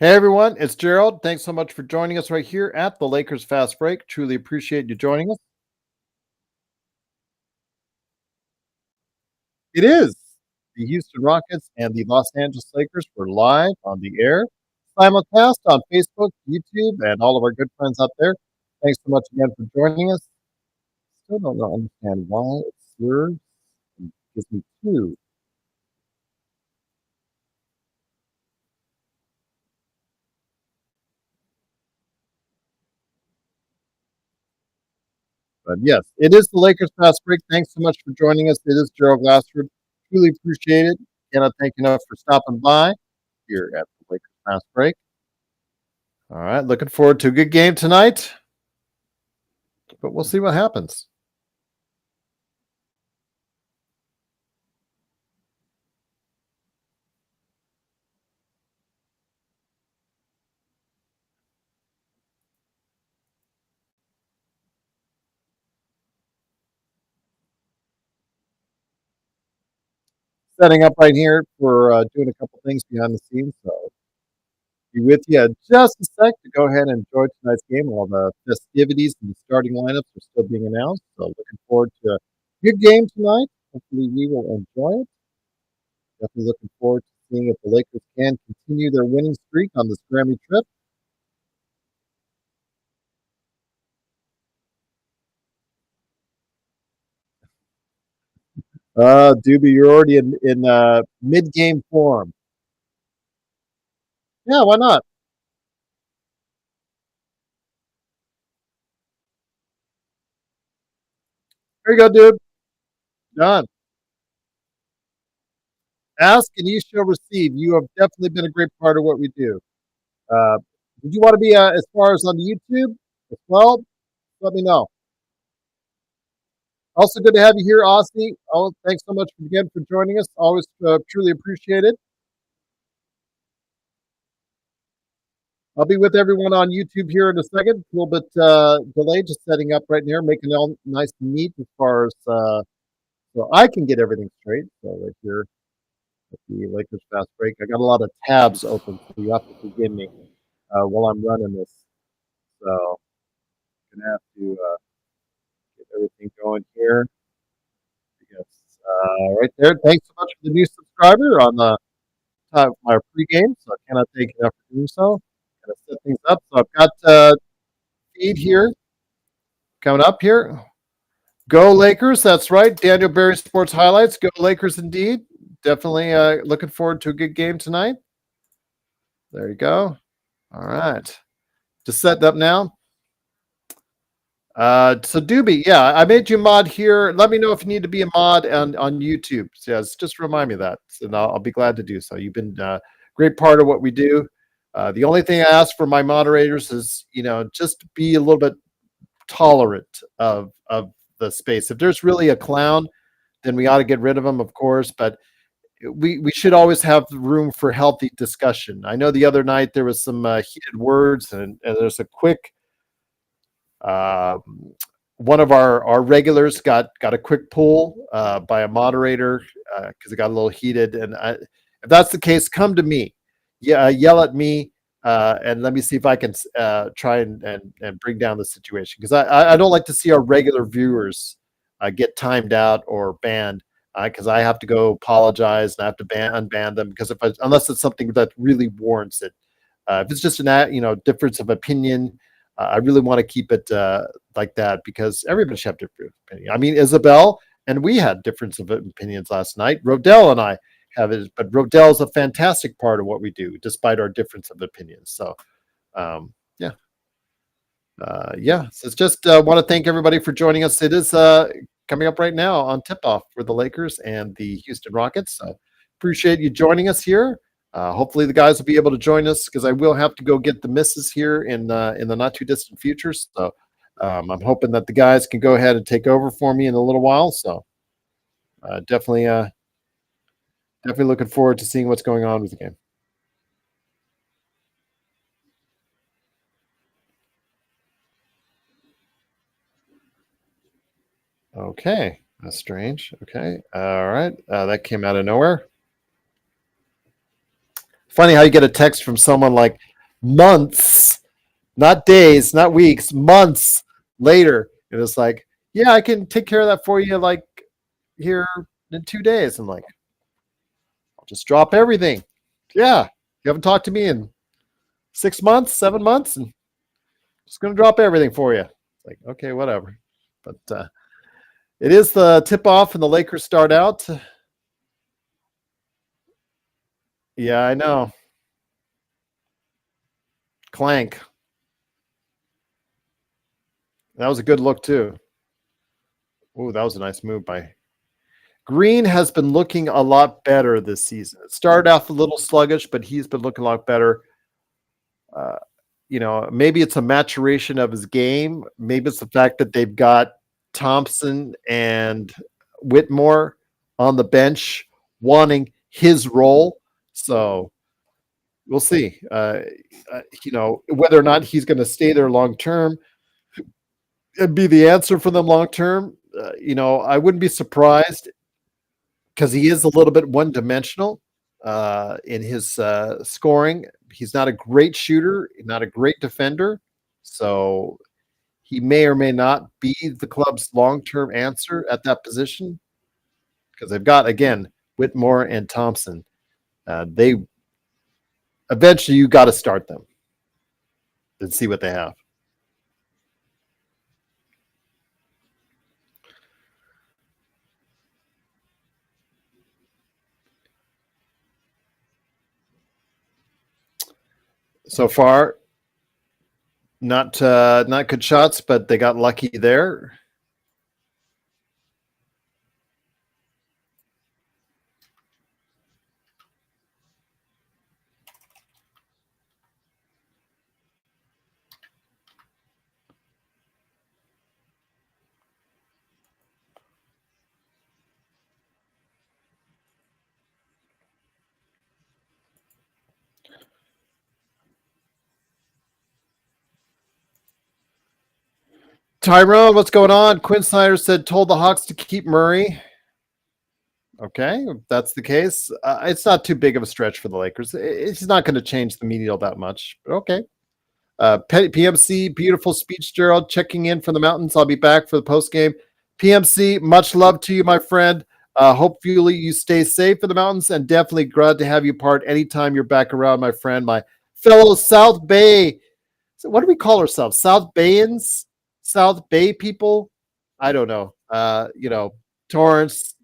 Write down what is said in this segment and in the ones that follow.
Hey everyone, it's Gerald. Thanks so much for joining us right here at the Lakers Fast Break. Truly appreciate you joining us. It is the Houston Rockets and the Los Angeles Lakers. We're live on the air, simulcast on Facebook, YouTube, and all of our good friends out there. Thanks so much again for joining us. Still don't know, understand why it's yours. It gives me two. But yes, it is the Lakers Fast Break. Thanks so much for joining us. It is Gerald Glassford. Truly appreciate it. Cannot thank you enough for stopping by here at the Lakers Fast Break. All right, looking forward to a good game tonight, but we'll see what happens. Setting up right here for doing a couple things behind the scenes, so be with you in just a sec to go ahead and enjoy tonight's game. All the festivities and the starting lineups are still being announced, so looking forward to a good game tonight. Hopefully, we will enjoy it. Definitely looking forward to seeing if the Lakers can continue their winning streak on this Grammy trip. Doobie, you're already in mid-game form. Yeah, why not? There you go, dude. Done. Ask and you shall receive. You have definitely been a great part of what we do. Uh, would you want to be as far as on YouTube as well? Let me know. Also, good to have you here, Aussie. Oh, thanks so much again for joining us. Always truly appreciate it. I'll be with everyone on YouTube here in a second. A little bit delayed, just setting up right here, making it all nice and neat as far as so I can get everything straight. So right here at the Lakers Fast Break, I got a lot of tabs open, so you have to forgive me while I'm running this. So I'm gonna have to get everything going here. Yes, right there. Thanks so much for the new subscriber on the top of our pregame. So I cannot thank you enough for doing so. Gotta set things up. So I've got feed here coming up here. Go Lakers. That's right. Daniel Berry Sports Highlights. Go Lakers indeed. Definitely looking forward to a good game tonight. There you go. All right. Just setting up now. So Doobie, yeah, I made you a mod here. Let me know if you need to be a mod on YouTube. So yes, just remind me of that, and I'll be glad to do so. You've been a great part of what we do. The only thing I ask for my moderators is, just be a little bit tolerant of the space. If there's really a clown, then we ought to get rid of them, of course. But we should always have room for healthy discussion. I know the other night there was some heated words, and there's a quick. One of our regulars got a quick pull by a moderator because it got a little heated. And if that's the case, come to me. Yeah, yell at me, and let me see if I can try and bring down the situation, because I don't like to see our regular viewers get timed out or banned, because I have to go apologize and I have to unban them, because unless it's something that really warrants it. If it's just an difference of opinion, I really want to keep it like that, because everybody should have different opinion. I mean, Isabel and we had difference of opinions last night. Rodell and I have it, but Rodell is a fantastic part of what we do, despite our difference of opinions. So, yeah. So it's just want to thank everybody for joining us. It is coming up right now on tip-off for the Lakers and the Houston Rockets. So appreciate you joining us here. Hopefully the guys will be able to join us, because I will have to go get the misses here in the not too distant future. So I'm hoping that the guys can go ahead and take over for me in a little while. So definitely looking forward to seeing what's going on with the game. Okay, that's strange. Okay, all right, that came out of nowhere. Funny how you get a text from someone like, months, not days, not weeks, months later. And it's like, yeah, I can take care of that for you like here in 2 days. I'm like, I'll just drop everything. Yeah. You haven't talked to me in 6 months, 7 months, and just going to drop everything for you. It's like, okay, whatever. But it is the tip off, and the Lakers start out. Yeah, I know. Clank. That was a good look, too. Ooh, that was a nice move by Green. Has been looking a lot better this season. It started off a little sluggish, but he's been looking a lot better. Uh, maybe it's a maturation of his game. Maybe it's the fact that they've got Thompson and Whitmore on the bench wanting his role. So we'll see. Whether or not he's going to stay there long term and be the answer for them long term. I wouldn't be surprised because he is a little bit one dimensional in his scoring. He's not a great shooter, not a great defender. So he may or may not be the club's long-term answer at that position because they've got, again, Whitmore and Thompson. They eventually you got to start them and see what they have. So far, not good shots, but they got lucky there. Tyrone, what's going on? Quinn Snyder said told the Hawks to keep Murray. Okay, if that's the case. It's not too big of a stretch for the Lakers. It's not going to change the media that much. But okay. PMC, beautiful speech, Gerald, checking in from the mountains. I'll be back for the post game. PMC, much love to you, my friend. Hopefully you stay safe in the mountains, and definitely glad to have you part anytime you're back around, my friend. My fellow South Bay. So what do we call ourselves? South Bayans? South Bay people? I don't know. Torrance,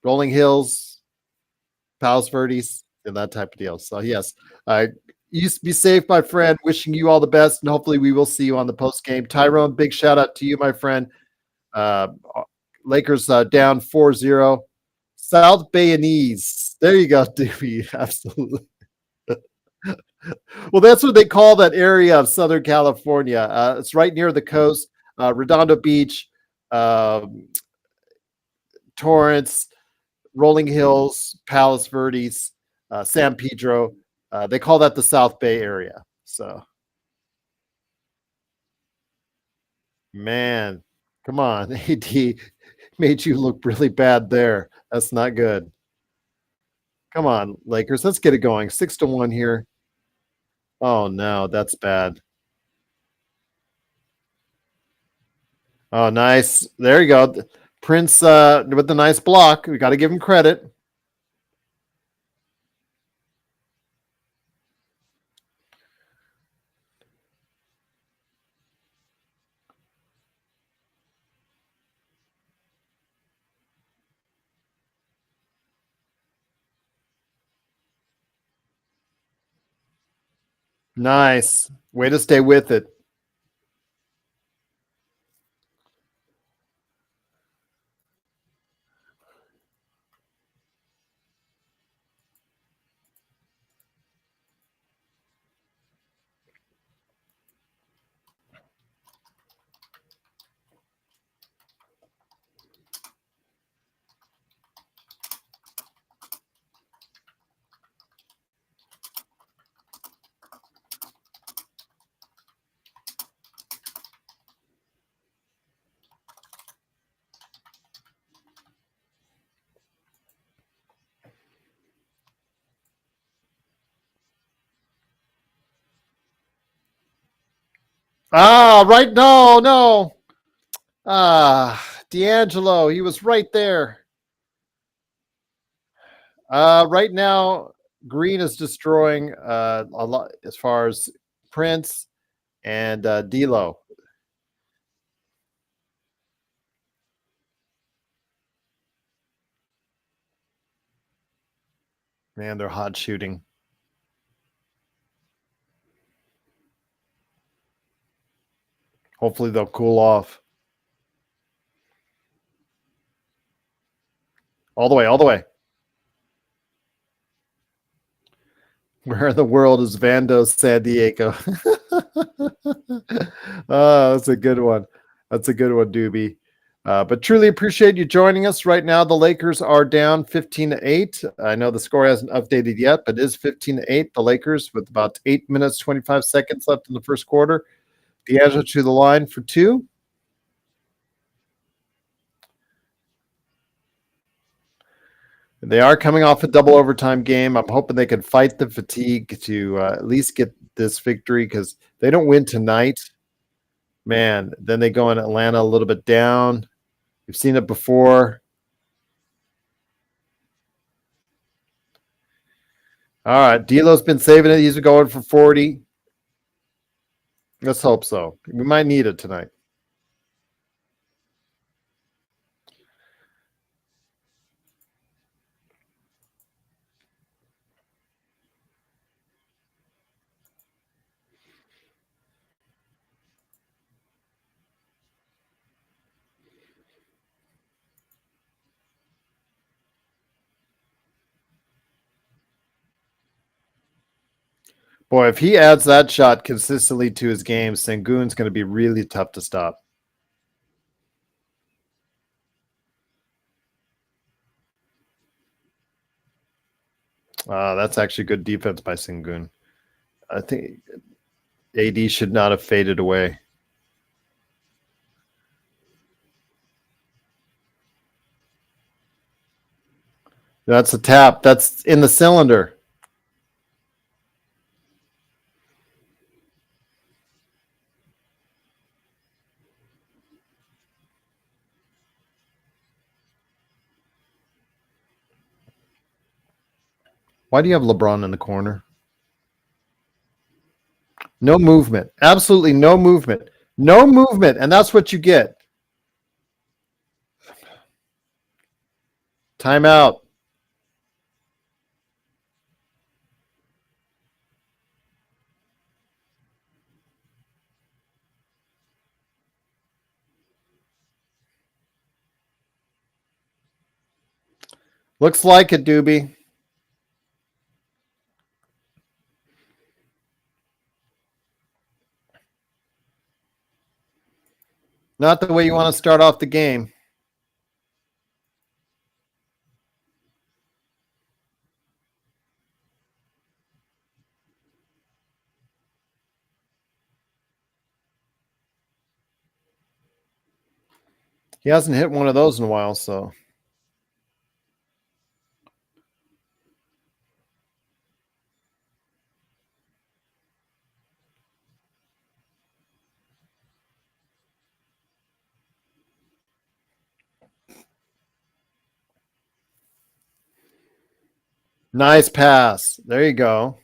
Rolling Hills, Palos Verdes, and that type of deal. So yes, you be safe, my friend. Wishing you all the best, and hopefully we will see you on the post game. Tyrone, big shout out to you, my friend. Lakers down 4-0. South Bayanese. There you go, Dewey. Absolutely. Well, that's what they call that area of Southern California. It's right near the coast. Redondo Beach, Torrance, Rolling Hills, Palos Verdes, San Pedro. They call that the South Bay area. So, man, come on. AD made you look really bad there. That's not good. Come on, Lakers. Let's get it going. 6-1 here. Oh, no, that's bad. Oh, nice. There you go. Prince with the nice block. We got to give him credit. Nice. Way to stay with it. Ah, right. No, no. Ah, D'Angelo. He was right there. Right now, green is destroying a lot as far as Prince and D'Lo. Man, they're hot shooting. Hopefully, they'll cool off. All the way, all the way. Where in the world is Vando San Diego? Oh, that's a good one. That's a good one, Doobie. But truly appreciate you joining us. Right now, the Lakers are down 15-8. I know the score hasn't updated yet, but it is 15-8. The Lakers with about 8 minutes, 25 seconds left in the first quarter. D'Angelo to the line for two. They are coming off a double overtime game. I'm hoping they can fight the fatigue to at least get this victory because they don't win tonight. Man, then they go in Atlanta a little bit down. We've seen it before. All right, D'Lo's been saving it. He's going for 40. Let's hope so. We might need it tonight. Boy, if he adds that shot consistently to his game, Sengun's going to be really tough to stop. That's actually good defense by Sengun. I think AD should not have faded away. That's a tap. That's in the cylinder. Why do you have LeBron in the corner? No movement. Absolutely no movement. No movement. And that's what you get. Timeout. Looks like it, Doobie. Not the way you want to start off the game. He hasn't hit one of those in a while, so. Nice pass. There you go.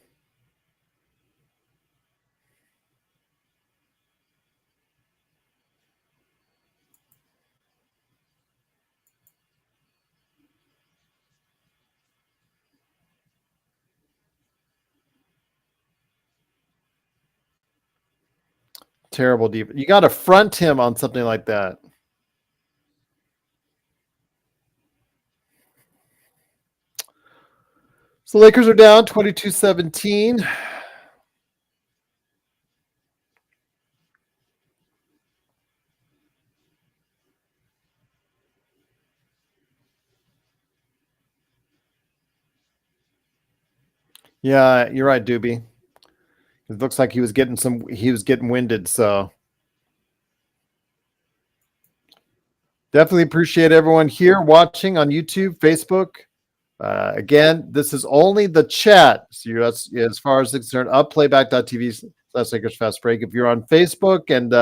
Terrible deep. You got to front him on something like that. So Lakers are down 22-17. Yeah, you're right, Doobie. It looks like he was getting winded, so definitely appreciate everyone here watching on YouTube, Facebook. Again, this is only the chat. So that's as far as it's concerned, up playback.tv That's Lakers Fast Break. If you're on Facebook and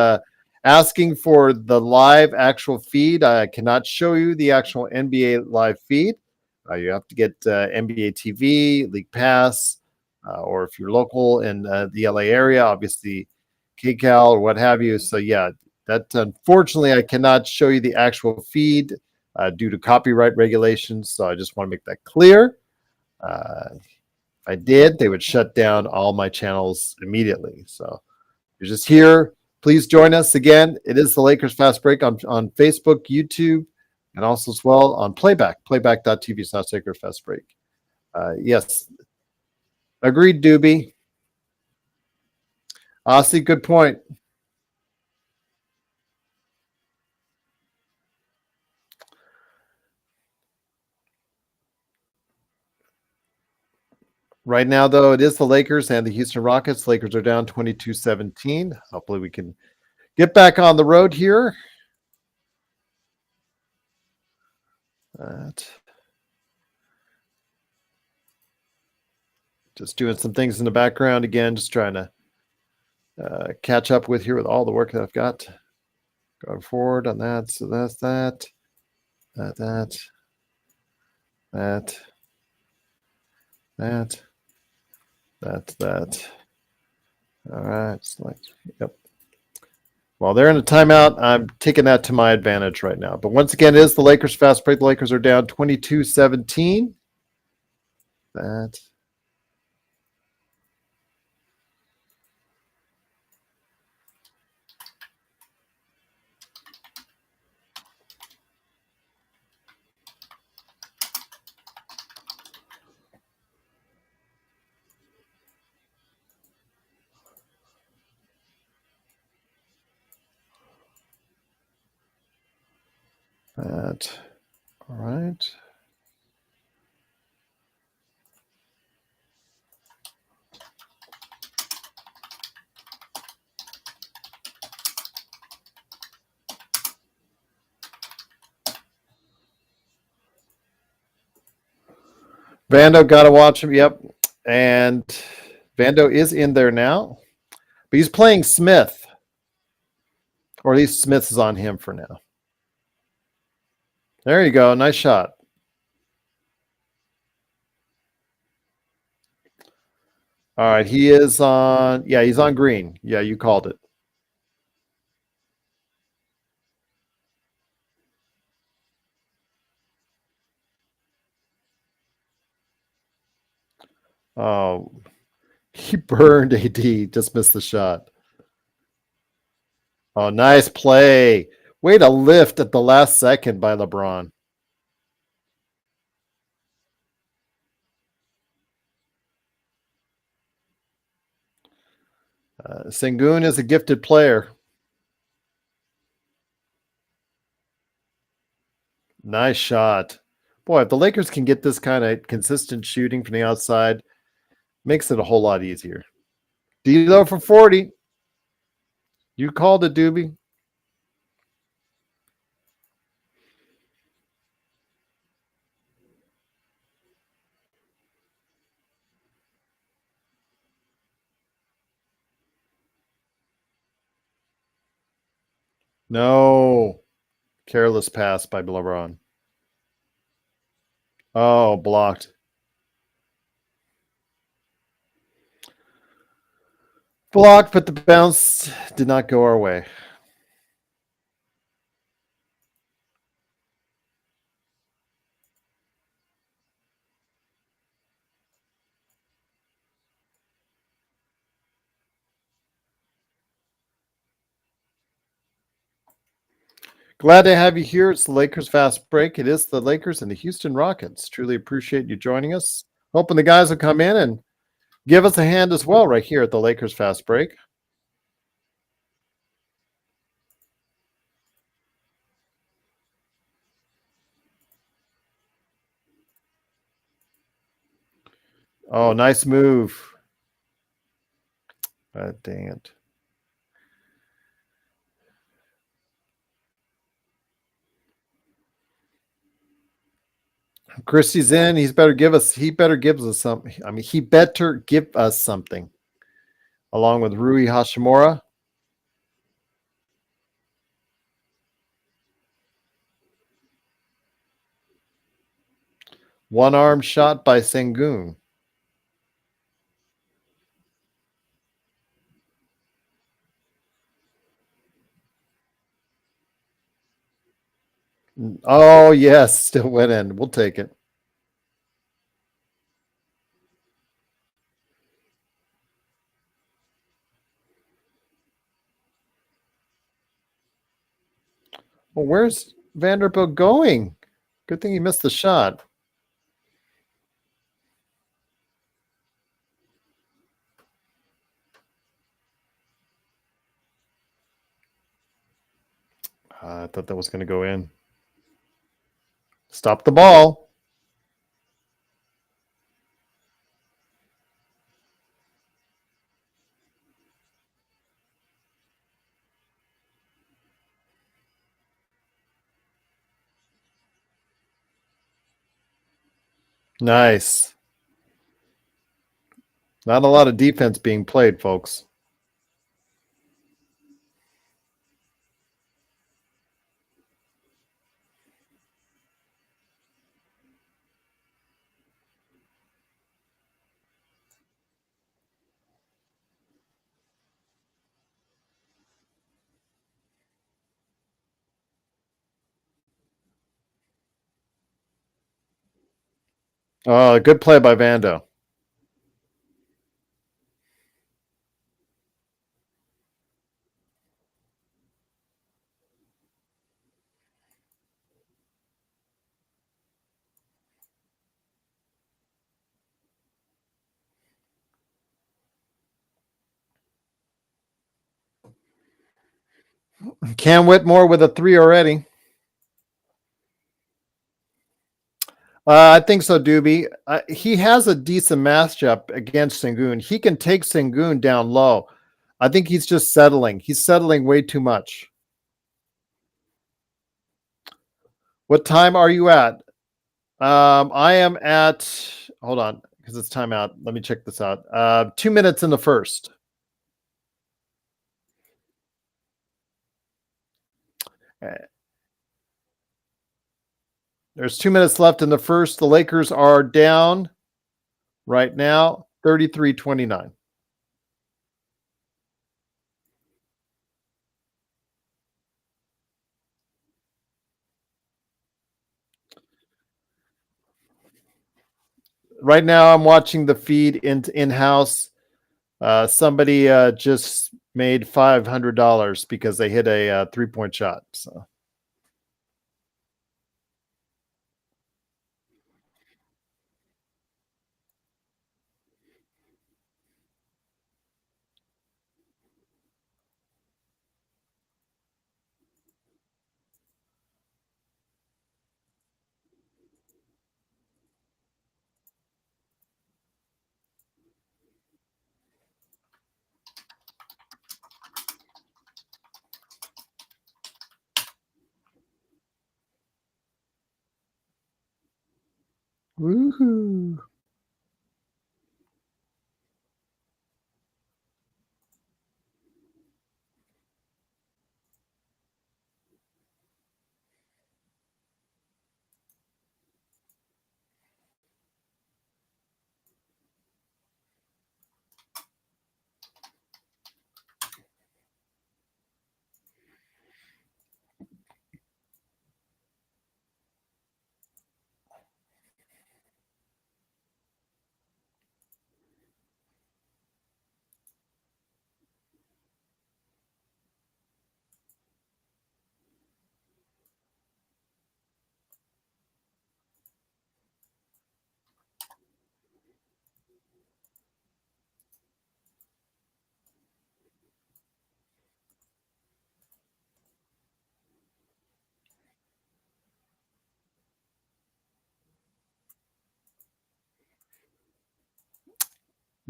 asking for the live actual feed, I cannot show you the actual NBA live feed. You have to get NBA TV, League Pass, or if you're local in the LA area, obviously KCAL or what have you. So yeah, that unfortunately I cannot show you the actual feed due to copyright regulations. So I just want to make that clear. If I did, they would shut down all my channels immediately. So you're just here. Please join us again. It is the Lakers Fast Break on Facebook, YouTube, and also as well on Playback, playback.tv/Lakers Fast Break. Yes. Agreed, Doobie. Aussie, good point. Right now, though, it is the Lakers and the Houston Rockets. Lakers are down 22-17. Hopefully we can get back on the road here. Just doing some things in the background again, just trying to catch up with here with all the work that I've got going forward on that. So that's that. All right. Yep. While they're in a timeout, I'm taking that to my advantage right now. But once again, it is the Lakers Fast Break. The Lakers are down 22-17. That. That. All right. Vando, got to watch him. Yep. And Vando is in there now. But he's playing Smith. Or at least Smith is on him for now. There you go. Nice shot. All right. He is on. Yeah, he's on green. Yeah, you called it. Oh, he burned AD. Just missed the shot. Oh, nice play. Way to lift at the last second by LeBron. Sengun is a gifted player. Nice shot. Boy, if the Lakers can get this kind of consistent shooting from the outside, makes it a whole lot easier. D'Lo for 40. You called it, Doobie. No. Careless pass by LeBron. Oh, blocked. Blocked, but the bounce did not go our way. Glad to have you here. It's the Lakers Fast Break. It is the Lakers and the Houston Rockets. Truly appreciate you joining us. Hoping the guys will come in and give us a hand as well right here at the Lakers Fast Break. Oh, nice move. Dang it. Christie's in. He better give us something. I mean, he better give us something. along with Rui Hashimura. One arm shot by Sengun. Oh, yes, still went in. We'll take it. Well, where's Vanderbilt going? Good thing he missed the shot. I thought that was going to go in. Stop the ball. Nice. Not a lot of defense being played, folks. Good play by Vando. Cam Whitmore with a 3 already. I think so, Doobie. He has a decent matchup against Sengun. He can take Sengun down low. I think he's just settling. He's settling way too much. What time are you at? I am at, hold on, because it's timeout. Let me check this out. 2 minutes in the first. There's 2 minutes left in the first. The Lakers are down right now, 33-29. Right now, I'm watching the feed in-house. Somebody just made $500 because they hit a 3-point shot. So. Woohoo.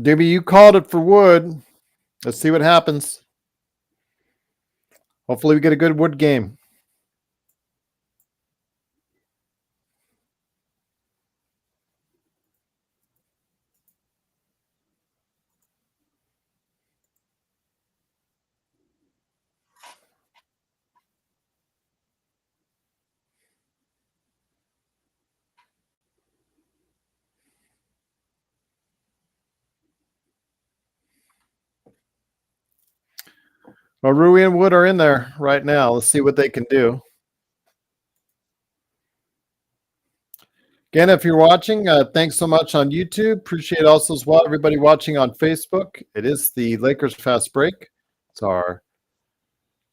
Doobie, you called it for Wood. Let's see what happens. Hopefully we get a good Wood game. Well, Rui and Wood are in there right now. Let's see what they can do. Again, if you're watching, thanks so much on YouTube. Appreciate also as well everybody watching on Facebook. It is the Lakers Fast Break. It's our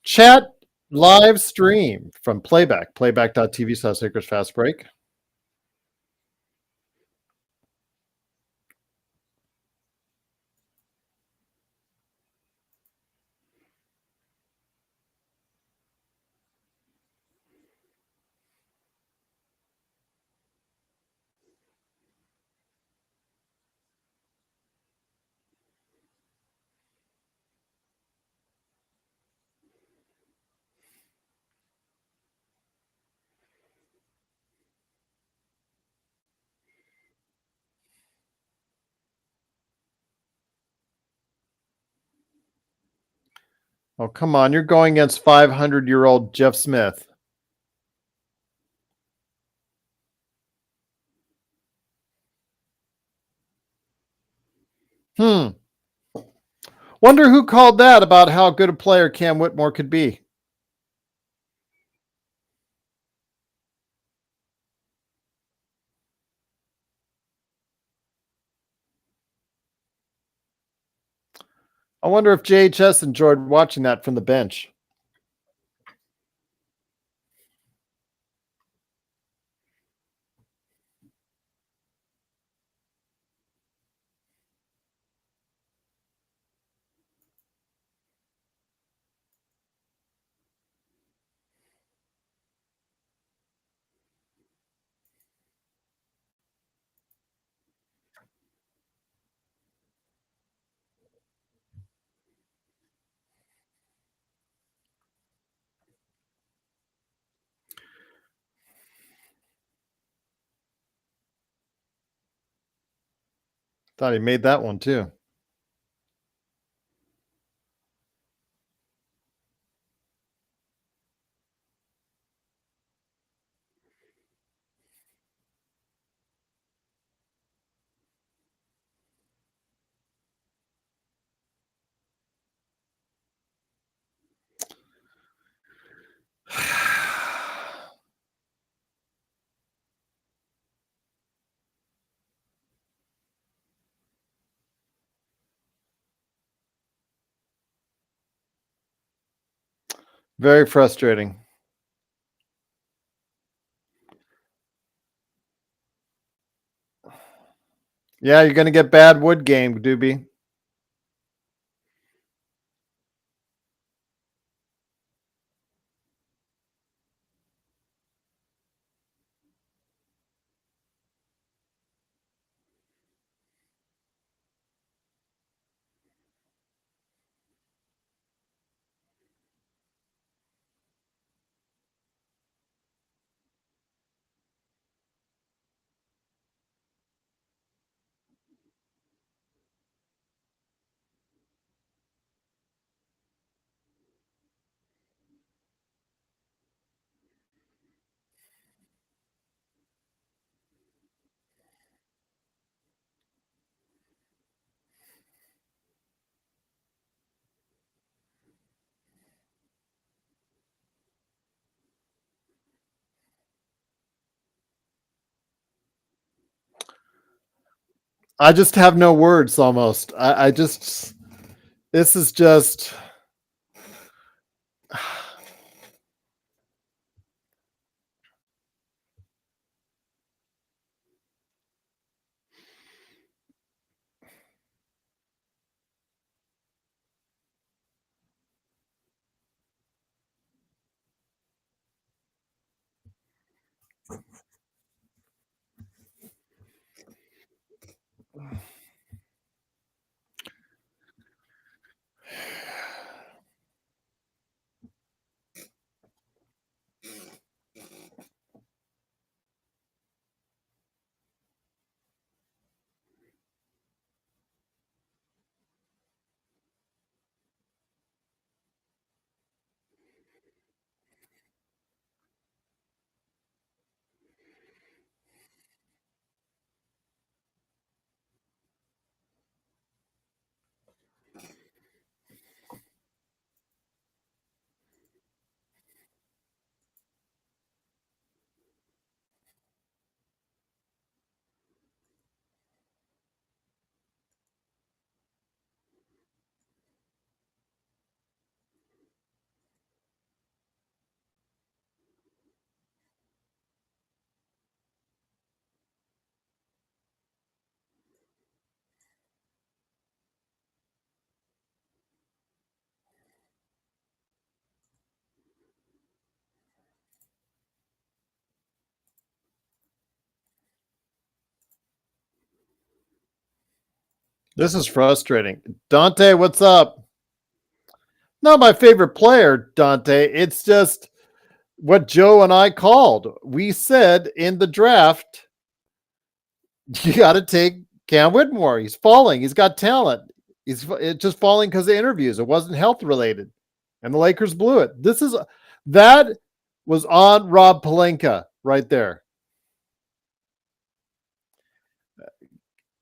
chat live stream from Playback, playback.tv/Lakers Fast Break. Oh, come on. You're going against 500-year-old Jeff Smith. Wonder who called that about how good a player Cam Whitmore could be. I wonder if JHS enjoyed watching that from the bench. Thought he made that one too. Very frustrating. Yeah, you're going to get bad Wood game, Doobie. I just have no words almost. I just, this is just. This is frustrating. Dante, what's up? Not my favorite player, Dante. It's just what Joe and I called. We said in the draft, you got to take Cam Whitmore. He's falling. He's got talent. He's just falling because of interviews. It wasn't health related, and the Lakers blew it. That was on Rob Pelinka right there.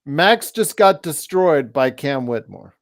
Max just got destroyed by Cam Whitmore.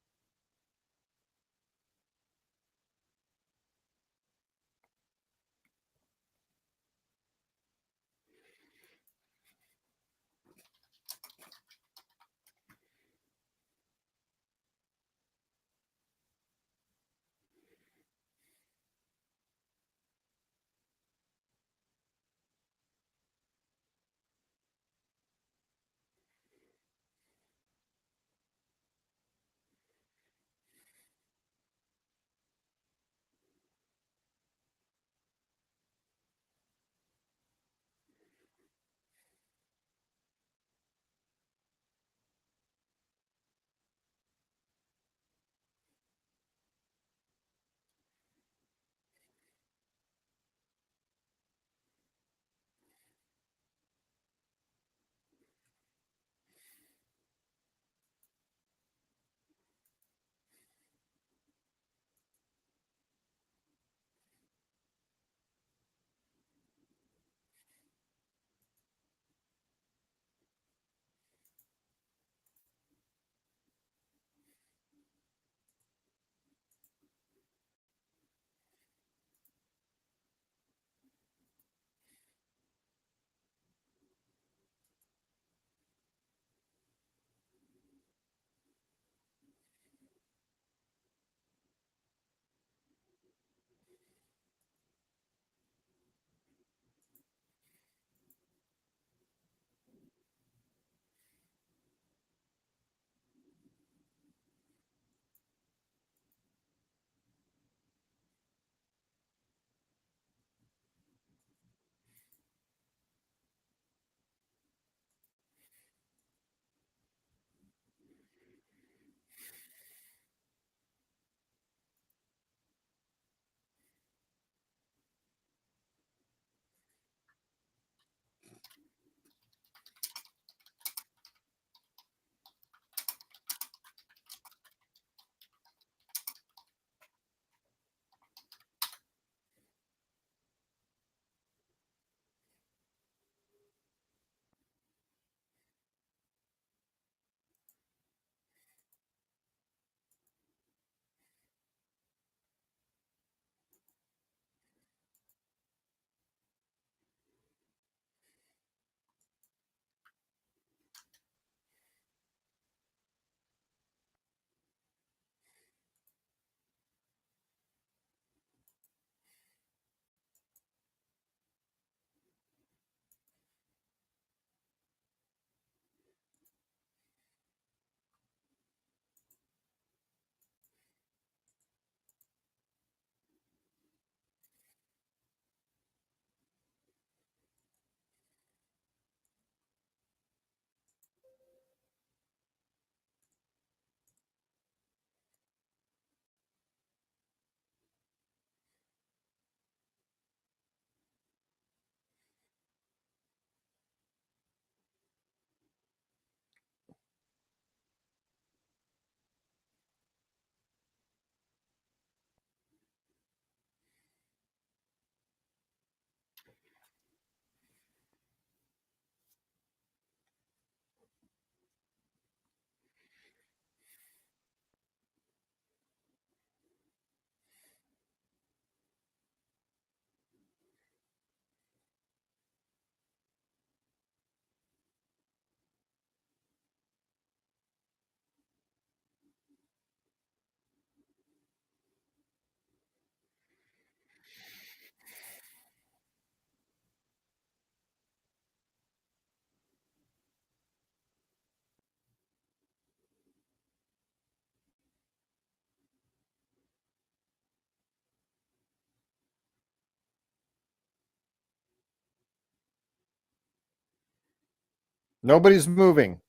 Nobody's moving.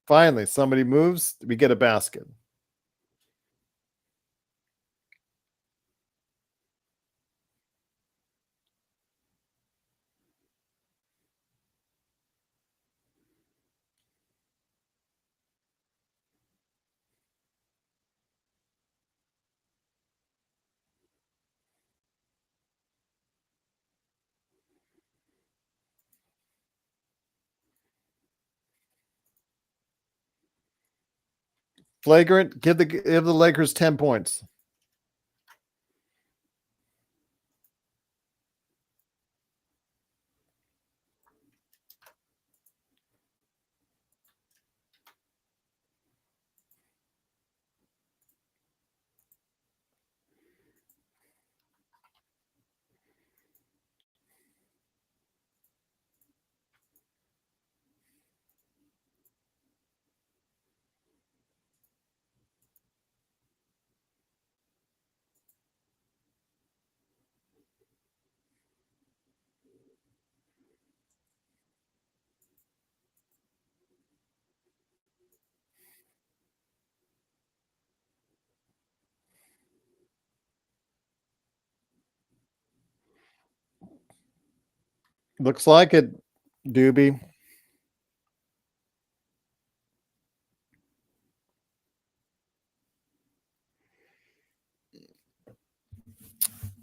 Finally, somebody moves. We get a basket. Flagrant. Give the Lakers 10 points. Looks like it, Doobie.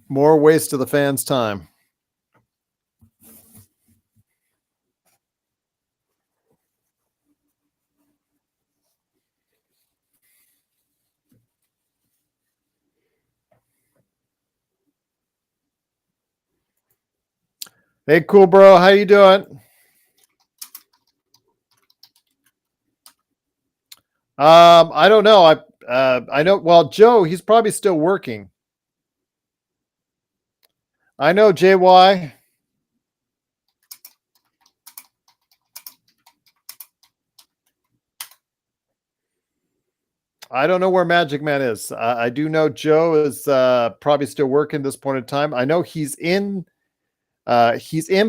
More waste of the fans' time. Hey, cool bro, how you doing? I don't know. I know. Well, Joe, he's probably still working. I know, JY. I don't know where Magic Man is. I do know Joe is probably still working this point in time. I know he's in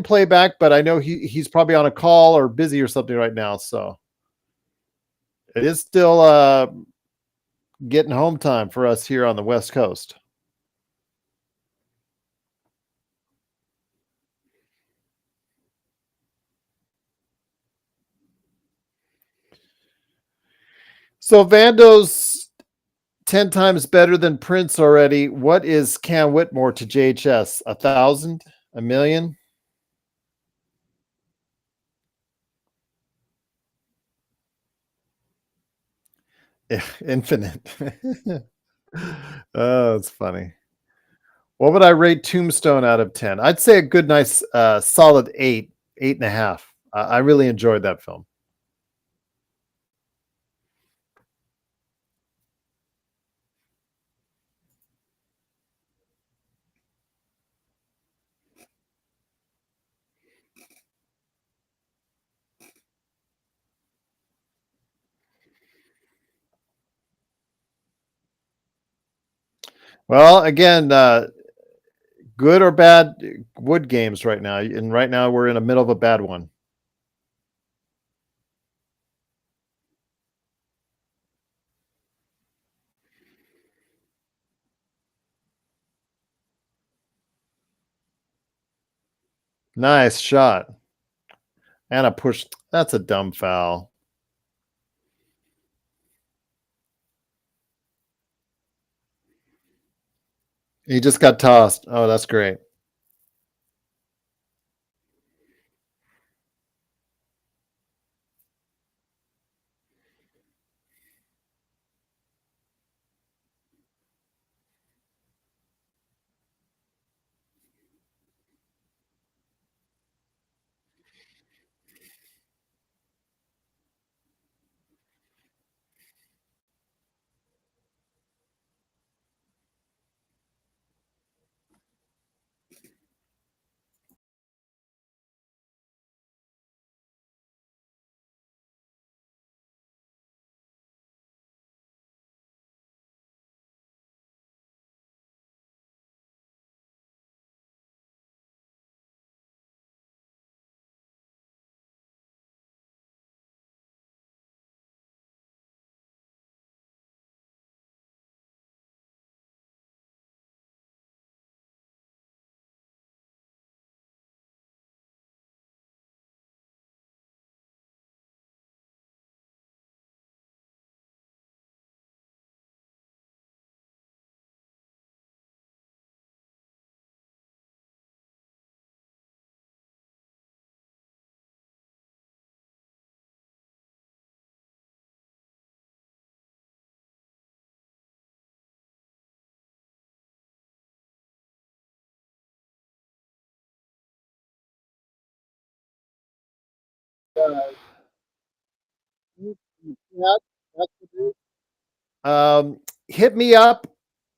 playback, but I know he's probably on a call or busy or something right now. So it is still getting home time for us here on the West Coast. So Vando's 10 times better than Prince already. What is Cam Whitmore to JHS? 1,000? A million? Infinite. Oh, it's funny. What would I rate Tombstone out of 10? I'd say a good, nice, solid 8, 8.5. I really enjoyed that film. Well, again, good or bad wood games right now. And right now we're in the middle of a bad one. Nice shot. And a push. That's a dumb foul. He just got tossed. Oh, that's great. Yeah, that's the hit me up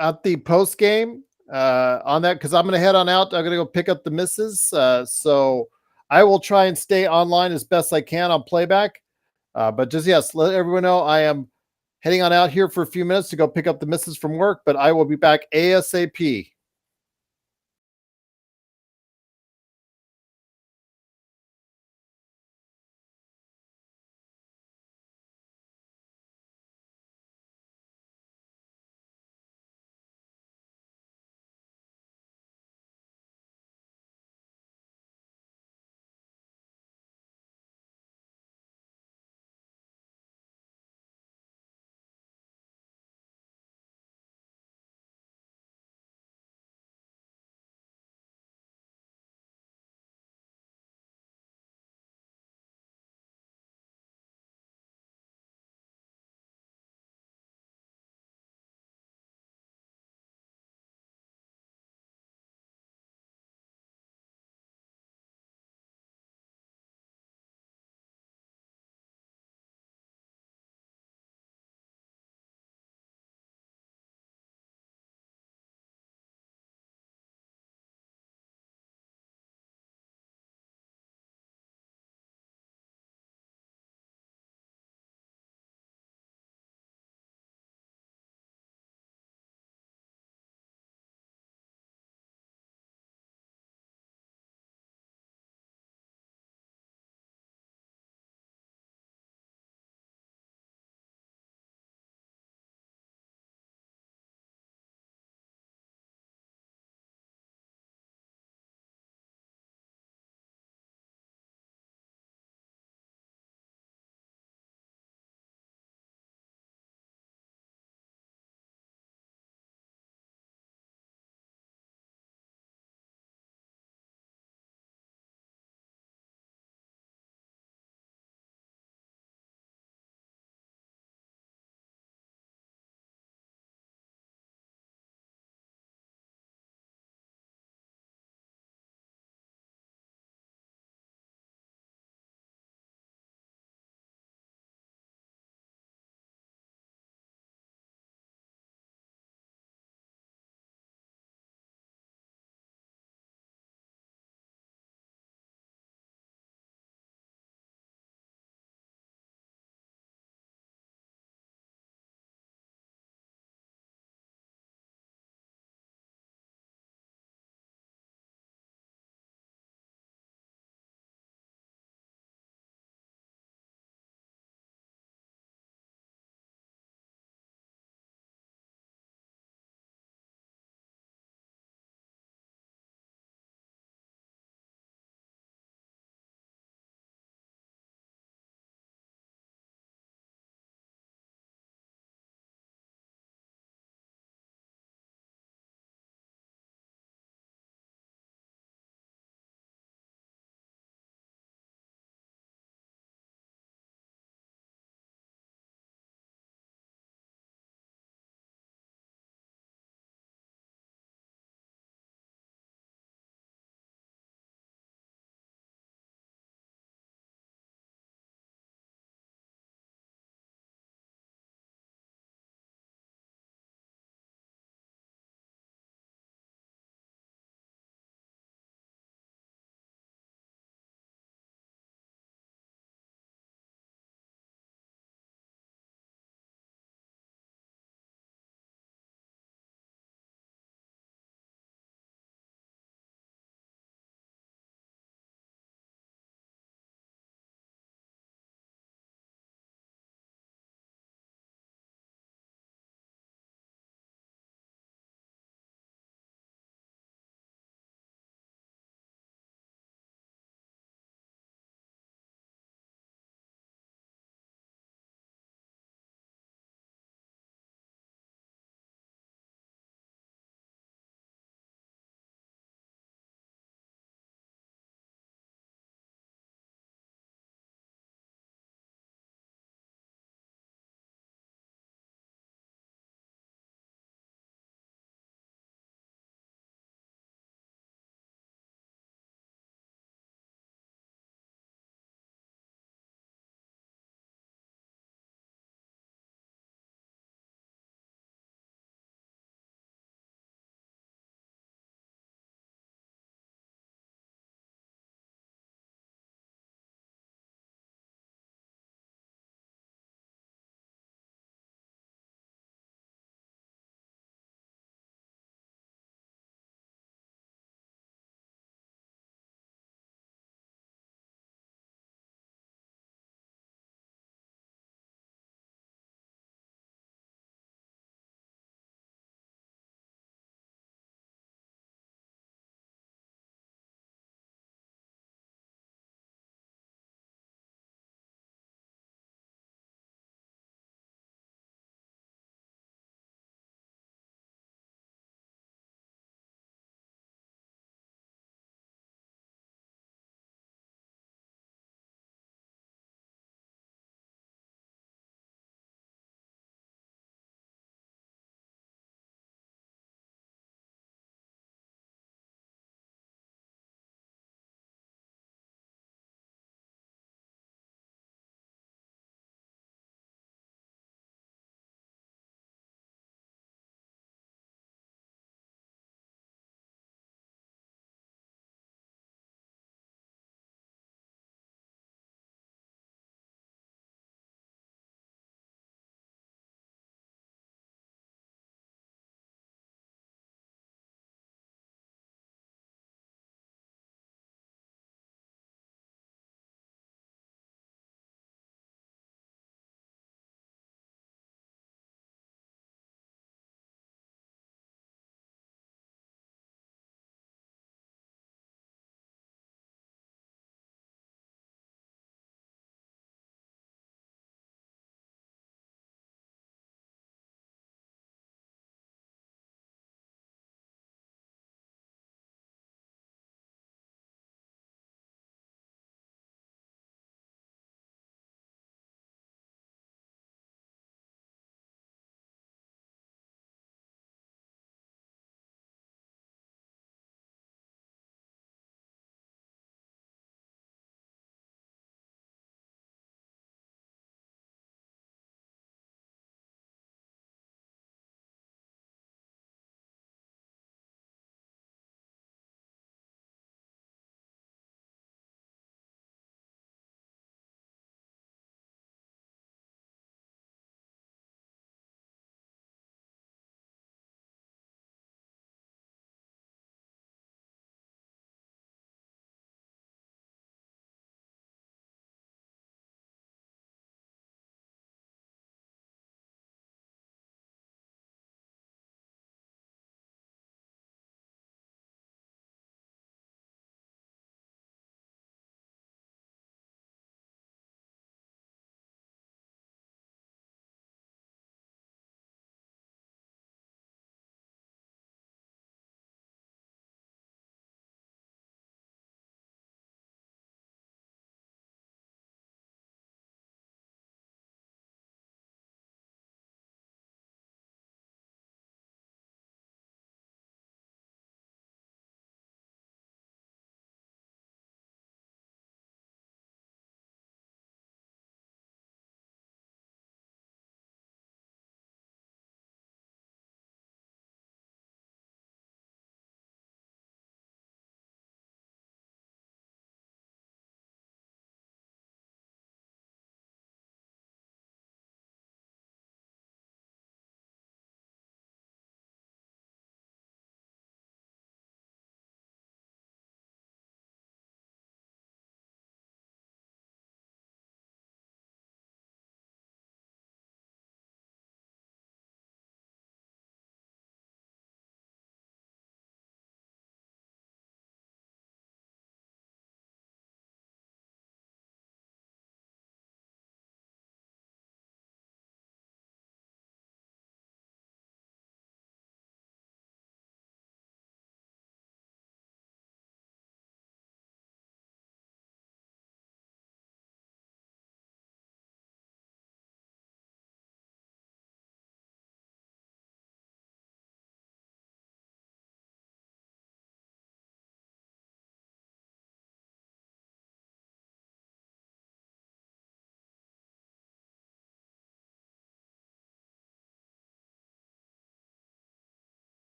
at the post game on that because I'm going to head on out. I'm going to go pick up the misses. So I will try and stay online as best I can on playback. But just yes, let everyone know I am heading on out here for a few minutes to go pick up the misses from work. But I will be back ASAP.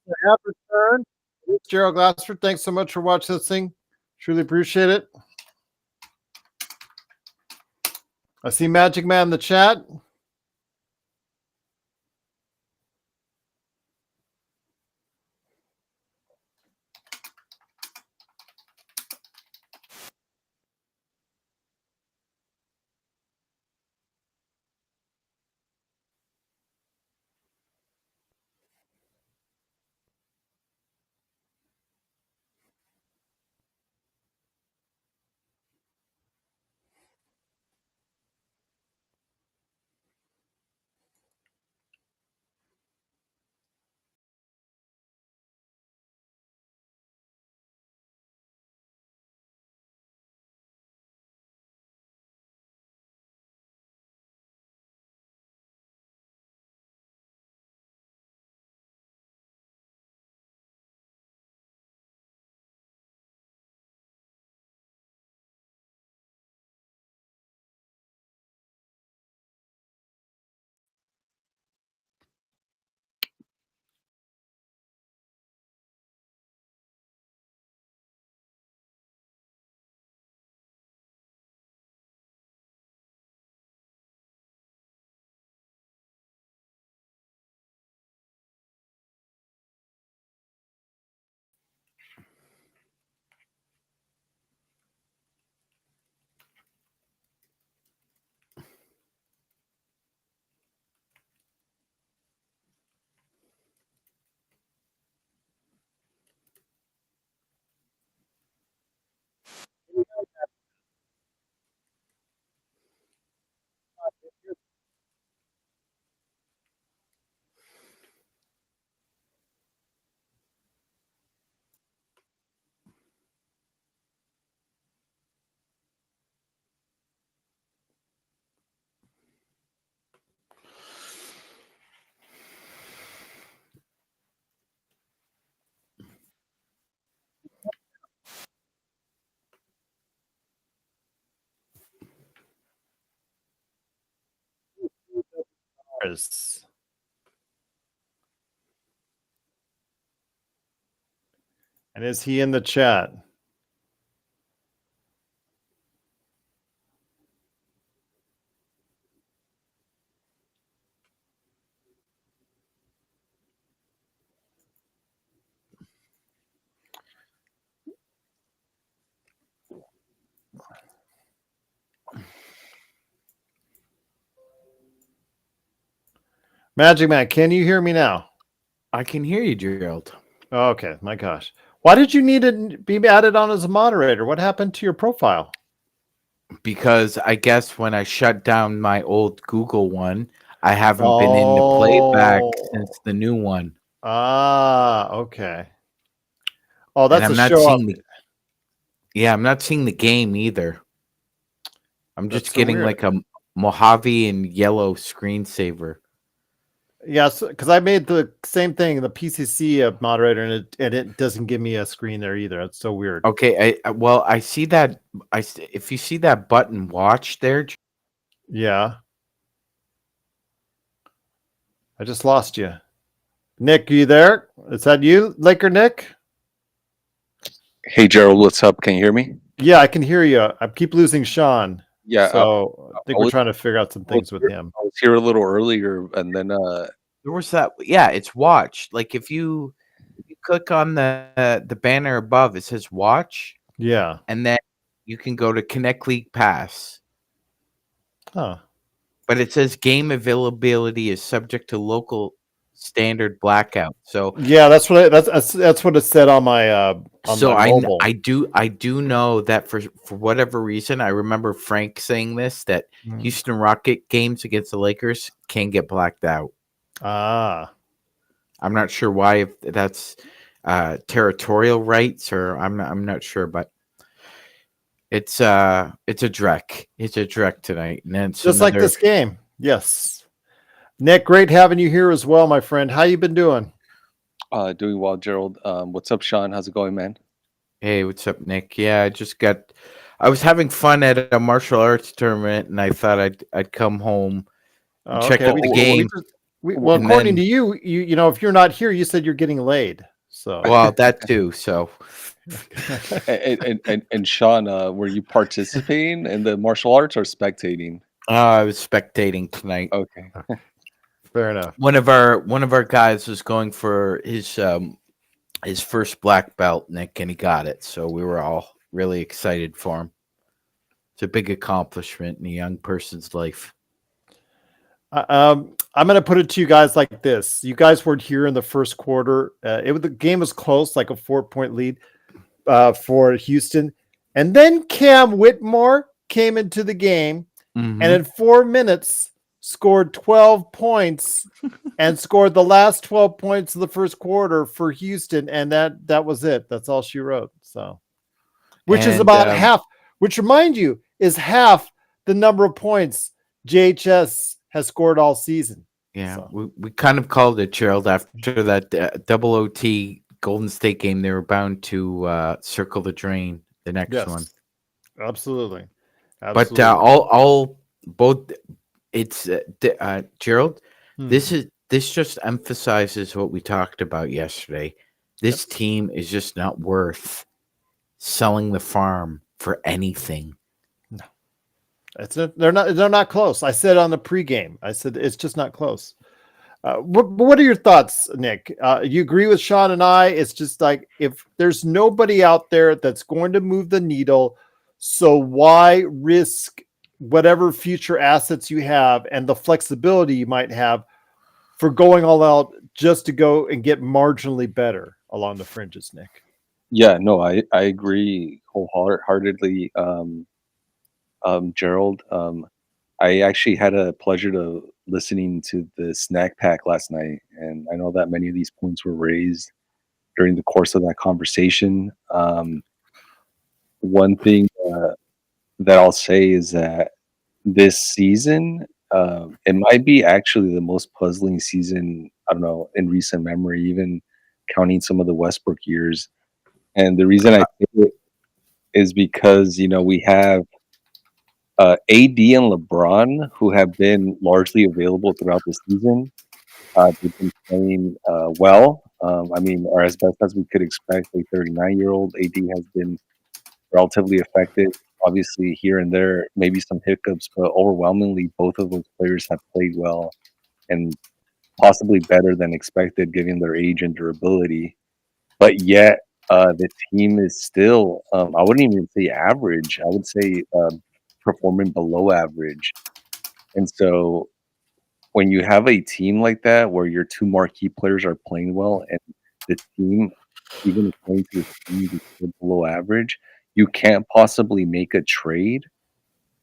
have returned. It's Gerald Glassford. Thanks so much for watching this thing. Truly appreciate it. I see Magic Man in the chat. And is he in the chat? Magic Man, can you hear me now? I can hear you, Gerald. Okay, my gosh. Why did you need to be added on as a moderator? What happened to your profile? Because I guess when I shut down my old Google one, I haven't been in the playback since the new one. Ah, okay. Oh, that's I'm a not show seeing off. I'm not seeing the game either. I'm just so getting weird. like a Mojave and yellow screensaver. Yes, because I made the same thing, the PCC moderator, and it doesn't give me a screen there either. It's so weird. Okay, I see that. If you see that button, watch there. Yeah. I just lost you. Nick, are you there? Is that you, Laker Nick? Hey, Gerald, what's up? Can you hear me? Yeah, I can hear you. I keep losing Sean. Yeah. So I think we're trying to figure out some things with him. I was here a little earlier, and then There was that. Yeah, it's watch. Like if you click on the banner above, it says watch. Yeah. And then you can go to Connect League Pass. Huh. But it says game availability is subject to local standard blackout. So yeah, that's what that's what it said on my on my mobile. I do know that for whatever reason, I remember Frank saying this, that Houston Rocket games against the Lakers can get blacked out. Ah. I'm not sure why, if that's territorial rights, or I'm not sure, but it's a dreck. It's a dreck tonight. And then just like this game. Yes. Nick, great having you here as well, my friend. How you been doing? Doing well, Gerald. What's up, Sean? How's it going, man? Hey, what's up, Nick? Yeah, I was having fun at a martial arts tournament, and I thought I'd come home and check out the game. Well, And according then- to you, if you're not here, you said you're getting laid. So Well, that too. So And Sean, were you participating in the martial arts or spectating? I was spectating tonight. Okay. fair enough. One of our guys was going for his first black belt, Nick, and he got it. So we were all really excited for him. It's a big accomplishment in a young person's life. I'm going to put it to you guys like this. You guys weren't here in the first quarter. The game was close, like a 4-point lead for Houston. And then Cam Whitmore came into the game and in 4 minutes scored 12 points and scored the last 12 points of the first quarter for Houston. And that was it. That's all she wrote. So, which is about half, which remind you is half the number of points JHS has scored all season. Yeah, So. we kind of called it, Gerald, after that double OT Golden State game. They were bound to circle the drain the next one. Absolutely. But both it's Gerald. This just emphasizes what we talked about yesterday. This team is just not worth selling the farm for anything. They're not close. I said on the pregame, I said it's just not close. What are your thoughts, Nick? You agree with Sean and I? It's just like if there's nobody out there that's going to move the needle, so why risk whatever future assets you have and the flexibility you might have for going all out just to go and get marginally better along the fringes, Nick? Yeah, no, I agree wholeheartedly. Gerald, I actually had a pleasure to listening to the snack pack last night, and I know that many of these points were raised during the course of that conversation. One thing that I'll say is that this season, it might be actually the most puzzling season, I don't know, in recent memory, even counting some of the Westbrook years. And the reason I say it is because, we have AD and LeBron, who have been largely available throughout the season. They've been playing well. Or as best as we could expect. A 39-year-old AD has been relatively effective. Obviously, here and there, maybe some hiccups, but overwhelmingly, both of those players have played well and possibly better than expected, given their age and durability. But yet, the team is still, I wouldn't even say average. I would say performing below average. And so when you have a team like that where your two marquee players are playing well and the team, even according to the team, is below average, you can't possibly make a trade.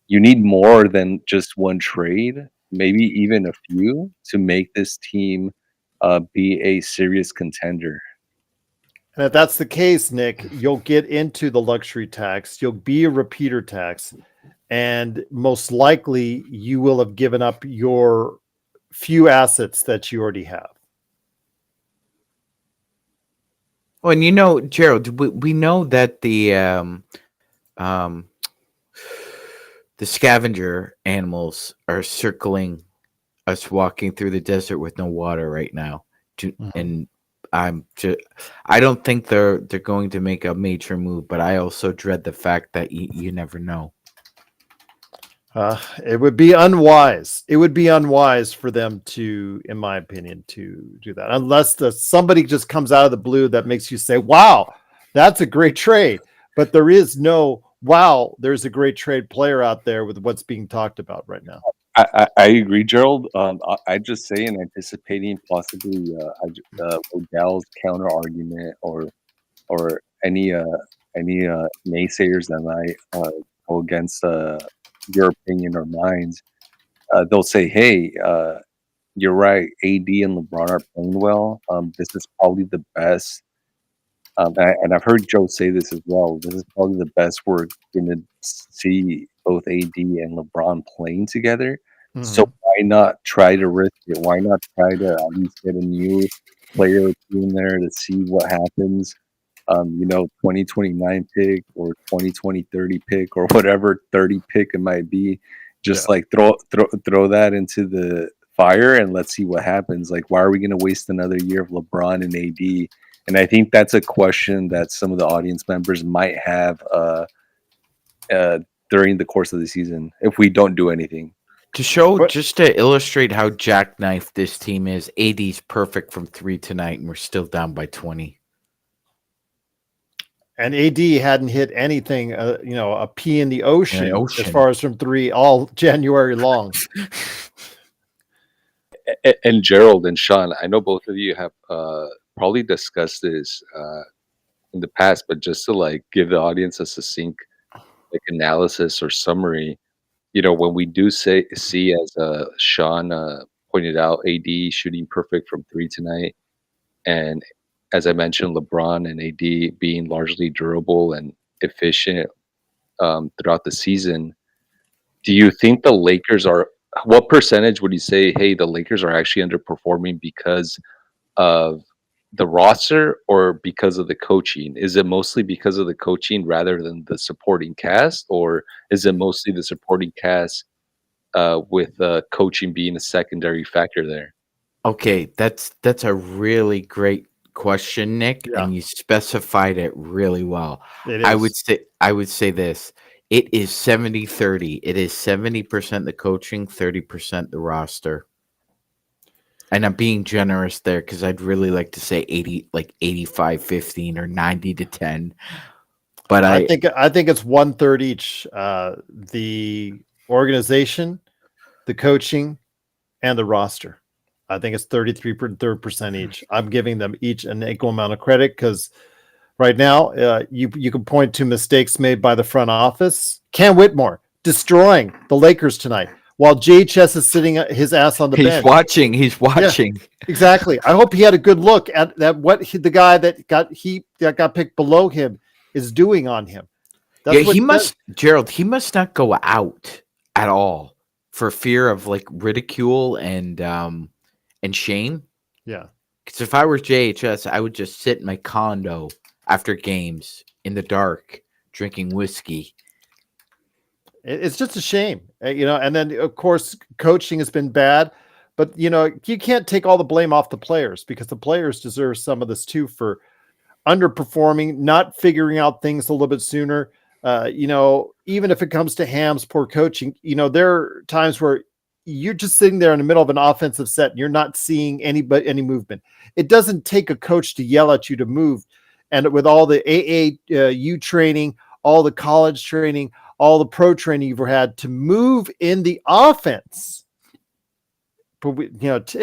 You need more than just one trade, maybe even a few, to make this team be a serious contender. And if that's the case, Nick, you'll get into the luxury tax. You'll be a repeater tax. And most likely you will have given up your few assets that you already have. Well, and Gerald, we know that the scavenger animals are circling us walking through the desert with no water right now. And I don't think they're going to make a major move, but I also dread the fact that you never know. It would be unwise. It would be unwise for them to, in my opinion, to do that. Unless somebody just comes out of the blue that makes you say, wow, that's a great trade. But there is no, wow, there's a great trade player out there with what's being talked about right now. I agree, Gerald. I just say in anticipating possibly Odell's counter argument or any naysayers that might go against your opinion or mine. They'll say, "Hey, you're right. AD and LeBron are playing well. This is probably the best." And I've heard Joe say this as well. This is probably the best we're going to see both AD and LeBron playing together. Mm-hmm. So why not try to risk it? Why not try to at least get a new player in there to see what happens? 2029 pick or 2030 pick or whatever 30 pick it might be. Just like throw that into fire and let's see what happens. Like, why are we going to waste another year of LeBron and AD? And I think that's a question that some of the audience members might have during the course of the season if we don't do anything. Just to illustrate how jackknifed this team is, AD's perfect from 3 tonight, and we're still down by 20. And AD hadn't hit anything, a pea in the ocean, as far as from 3 all January long. And Gerald and Sean, I know both of you have probably discussed this in the past, but just to like give the audience a succinct like analysis or summary, when we do see as Sean pointed out, AD shooting perfect from 3 tonight, and as I mentioned, LeBron and AD being largely durable and efficient throughout the season. Do you think the Lakers are? What percentage would you say, hey, the Lakers are actually underperforming because of the roster or because of the coaching? Is it mostly because of the coaching rather than the supporting cast, or is it mostly the supporting cast with coaching being a secondary factor there? Okay, that's a really great question, Nick, and you specified it really well. It is. I would say this. It is 70-30. It is 70% the coaching, 30% the roster. And I'm being generous there because I'd really like to say 85-15 or 90-10. But I think it's 1/3 each. The organization, the coaching, and the roster. I think it's 33% each. I'm giving them each an equal amount of credit because right now you can point to mistakes made by the front office. Cam Whitmore destroying the Lakers tonight while JHS is sitting his ass on the bench. He's watching. Yeah, exactly. I hope he had a good look at that. What the guy that got picked below him is doing on him. Gerald. He must not go out at all for fear of like ridicule and shame. Yeah. Because if I were JHS, I would just sit in my condo after games in the dark, drinking whiskey. It's just a shame, and then of course coaching has been bad, but you can't take all the blame off the players because the players deserve some of this too for underperforming, not figuring out things a little bit sooner. Even if it comes to Ham's poor coaching, there are times where you're just sitting there in the middle of an offensive set and you're not seeing any movement. It doesn't take a coach to yell at you to move. And with all the AAU training, all the college training, all the pro training you've had to move in the offense, but it's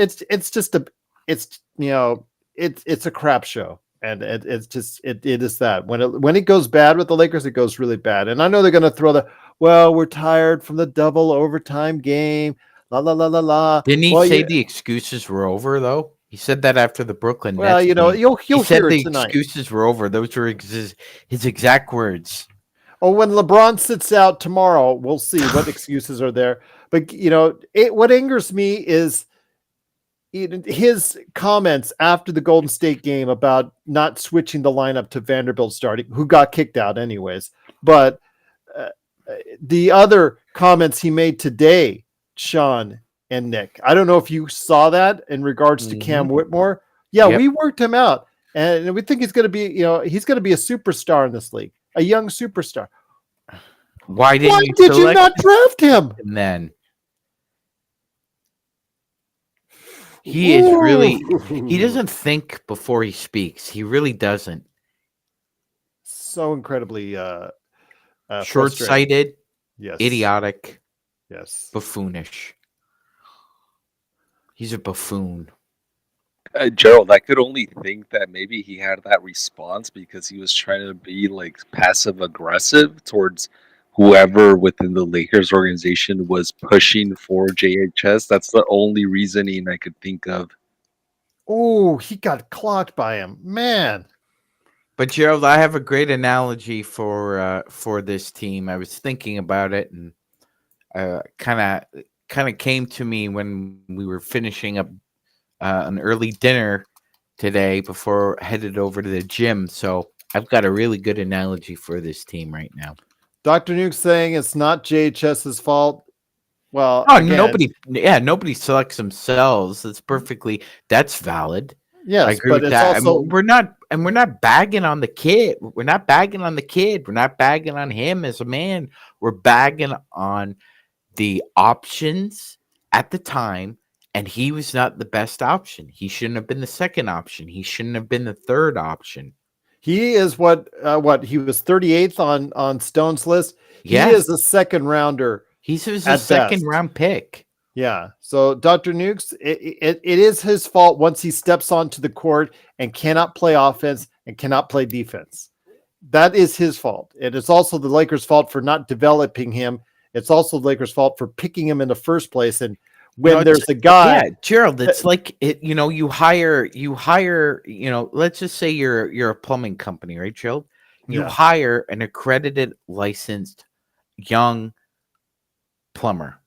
a crap show, and it is that when it goes bad with the Lakers, it goes really bad. And I know they're going to throw we're tired from the double overtime game, la la la la la. Didn't he say the excuses were over though? He said that after the Brooklyn Nets. Well, you'll hear it tonight. Excuses were over. Those were his exact words. Oh, when LeBron sits out tomorrow, we'll see what excuses are there. But what angers me is his comments after the Golden State game about not switching the lineup to Vanderbilt starting, who got kicked out anyways. But the other comments he made today, Sean and Nick, I don't know if you saw that in regards to Cam Whitmore. Yeah, we worked him out, and we think he's going to be, he's going to be a superstar in this league, a young superstar. Why did you not draft him? And then he is really, he doesn't think before he speaks. He really doesn't. So incredibly short-sighted, yes, idiotic, yes, buffoonish. He's a buffoon. Gerald, I could only think that maybe he had that response because he was trying to be like passive aggressive towards whoever within the Lakers organization was pushing for JHS. That's the only reasoning I could think of. Oh, he got clocked by him, man. But Gerald, I have a great analogy for this team. I was thinking about it, and kind of came to me when we were finishing up an early dinner today before headed over to the gym. So I've got a really good analogy for this team right now. Dr. Nuke saying it's not JHS's fault. Well, Oh, again, nobody selects themselves. That's valid. I yes, agree but with it's that. also We're not bagging on the kid. We're not bagging on the kid. We're not bagging on him as a man. We're bagging on the options at the time, and he was not the best option. He shouldn't have been the second option. He shouldn't have been the third option. he is what he was 38th on Stone's list. He Yes, is a second rounder he was a at second best. round pick. Yeah. So Dr. Nukes, it is his fault once he steps onto the court and cannot play offense and cannot play defense. That is his fault. It is also the Lakers' fault for not developing him. It's also the Lakers' fault for picking him in the first place. And when there's a guy, Gerald, it's like it. You hire. Let's just say you're a plumbing company, right, Gerald? You Yeah. hire an accredited, licensed young plumber.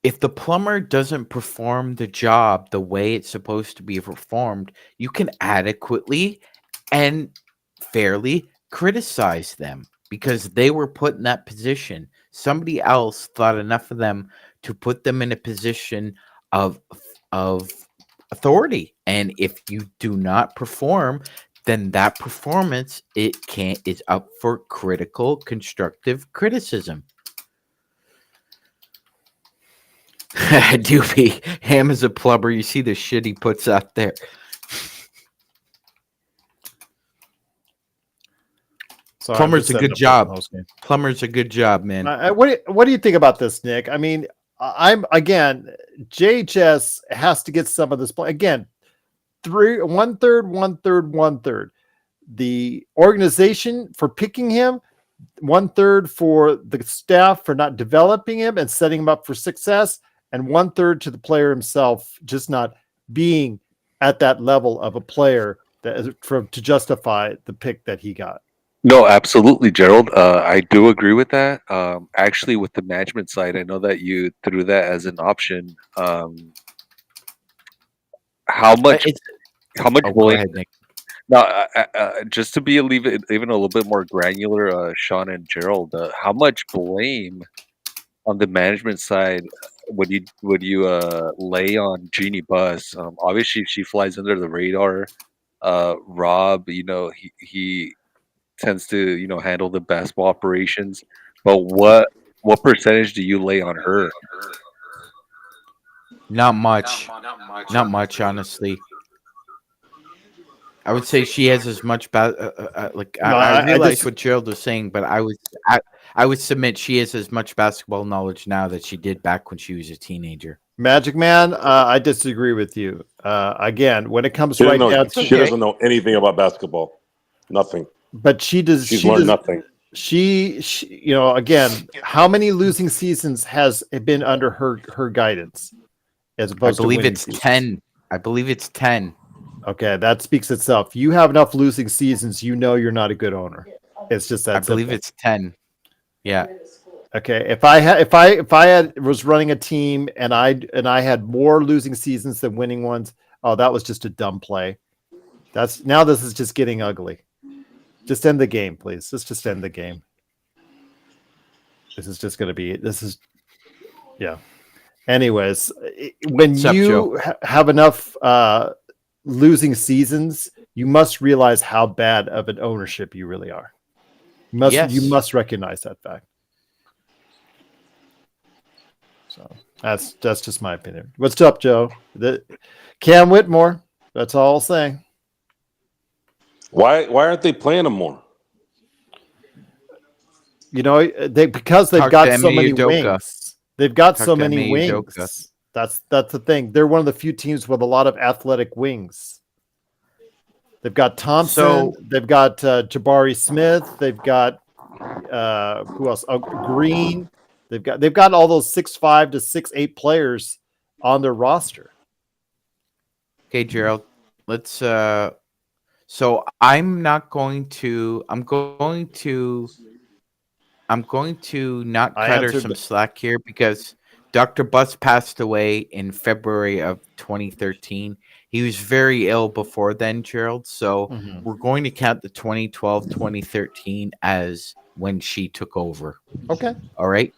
If the plumber doesn't perform the job the way it's supposed to be performed, you can adequately and fairly criticize them because they were put in that position. Somebody else thought enough of them to put them in a position of authority. And if you do not perform, then that performance is up for critical, constructive criticism. Doobie, Ham is a plumber. You see the shit he puts out there. Sorry, Plumber's a good job. Plumber's a good job, man. What do you think about this, Nick? I mean, JHS has to get some of this play again. 1/3, 1/3, 1/3. The organization for picking him, 1/3 for the staff for not developing him and setting him up for success, and 1/3 to the player himself just not being at that level of a player to justify the pick that he got. No, absolutely, Gerald. I do agree with that. Actually, with the management side, I know that you threw that as an option. How much Go blame? ahead, Nick. No, just to be even a little bit more granular, Sean and Gerald, how much blame on the management side would you lay on Jeannie Buss? Obviously, she flies under the radar. Rob, he tends to handle the basketball operations, but what percentage do you lay on her? Not much. Not much, honestly. I would say she has as much I realize what Gerald was saying, but I would submit she has as much basketball knowledge now that she did back when she was a teenager. Magic Man, I disagree with you. Again, when it comes She doesn't know anything about basketball. Nothing. But she does. She's learned nothing. She, again, how many losing seasons has it been under her guidance? As opposed I believe to it's 10. I believe it's 10. Okay, that speaks itself. You have enough losing seasons, you're not a good owner. It's just that. I believe it's 10. Yeah. Okay, if I was running a team and I had more losing seasons than winning ones, that was just a dumb play. This is just getting ugly. Just end the game, please. Let's just end the game. This is just going to be. Yeah. Anyways, when you have enough losing seasons, you must realize how bad of an ownership you really are. You must recognize that fact. So that's just my opinion. What's up, Joe? Cam Whitmore. That's all I'll say. Why aren't they playing them more? Because they've got so many wings. They've got so many wings. That's the thing. They're one of the few teams with a lot of athletic wings. They've got Thompson. They've got Jabari Smith. They've got who else? Green. They've got all those 6'5" to 6'8" players on their roster. Okay, Gerald. Let's. So I'm going to not cut her some slack here because Dr. Buss passed away in February of 2013. He was very ill before then, Gerald. So we're going to count the 2012, 2013 as when she took over. Okay. All right.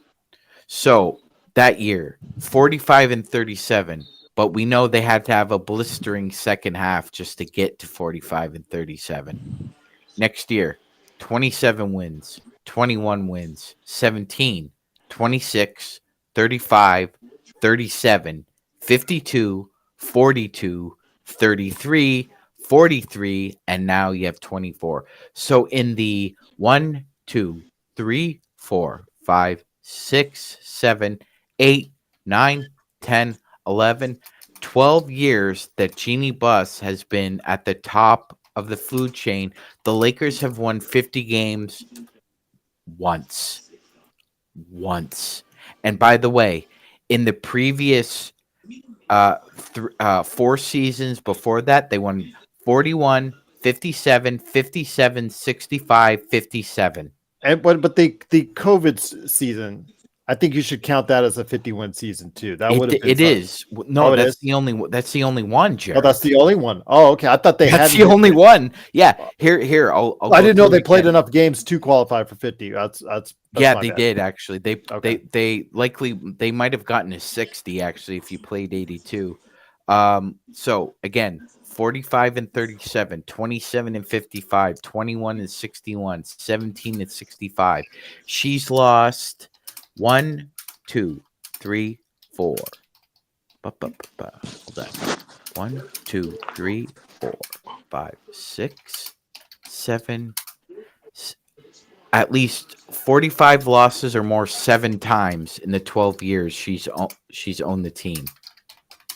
So that year, 45-37. But we know they had to have a blistering second half just to get to 45-37. Next year, 27 wins, 21 wins, 17, 26, 35, 37, 52, 42, 33, 43, and now you have 24. So in the 1, 2, 3, 4, 5, 6, 7, 8, 9, 10, 11, 12 years that Jeannie Buss has been at the top of the food chain, the Lakers have won 50 games once. And by the way, in the previous 4 seasons before that, they won 41, 57, 57, 65, 57. And but the COVID season, I think you should count that as a 50-win season too. That would have been It is. No, that's the only one, Jared. Oh, that's the only one. Oh, okay. I thought they had the only one. Yeah. Here. I didn't know they played enough games to qualify for 50. That's yeah, my they bad. did actually. They likely they might have gotten to 60 actually if you played 82. So again, 45-37, 27-55, 21-61, 17-65. She's lost 1, 2, 3, 4. Hold on. 1, 2, 3, 4, 5, 6, 7. At least 45 losses or more 7 times in the 12 years she's owned the team.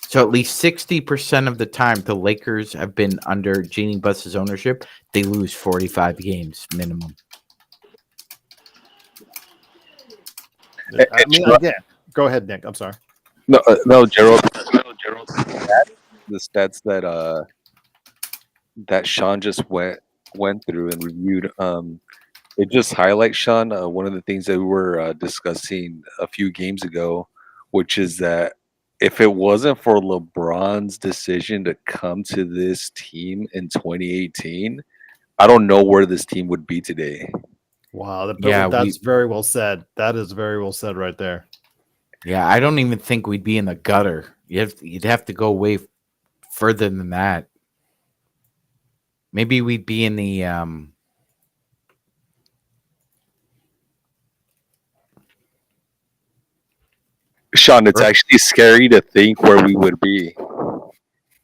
So at least 60% of the time the Lakers have been under Jeannie Buss's ownership, they lose 45 games minimum. I mean, again, go ahead, Nick. I'm sorry. No, Gerald. The stats that Sean just went through and reviewed. It just highlights, Sean, one of the things that we were discussing a few games ago, which is that if it wasn't for LeBron's decision to come to this team in 2018, I don't know where this team would be today. Wow, that's very well said. That is very well said right there. Yeah, I don't even think we'd be in the gutter. You'd have to go way further than that. Maybe we'd be in the Sean, it's actually scary to think where we would be.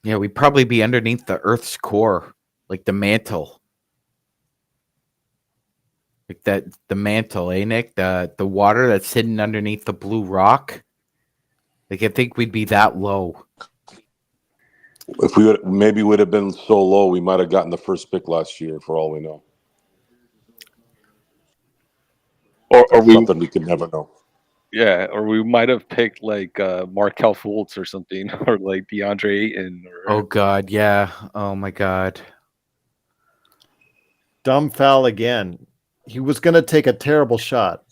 Yeah, we'd probably be underneath the Earth's core, like the mantle. Like the mantle, eh, Nick? The water that's hidden underneath the blue rock. Like I think we'd be that low. If we would have been so low, we might have gotten the first pick last year, for all we know. Or something we could never know. Yeah, or we might have picked like Markel Fultz or something, or like DeAndre Ayton. Oh God, yeah. Oh my God. Dumb foul again. He was going to take a terrible shot.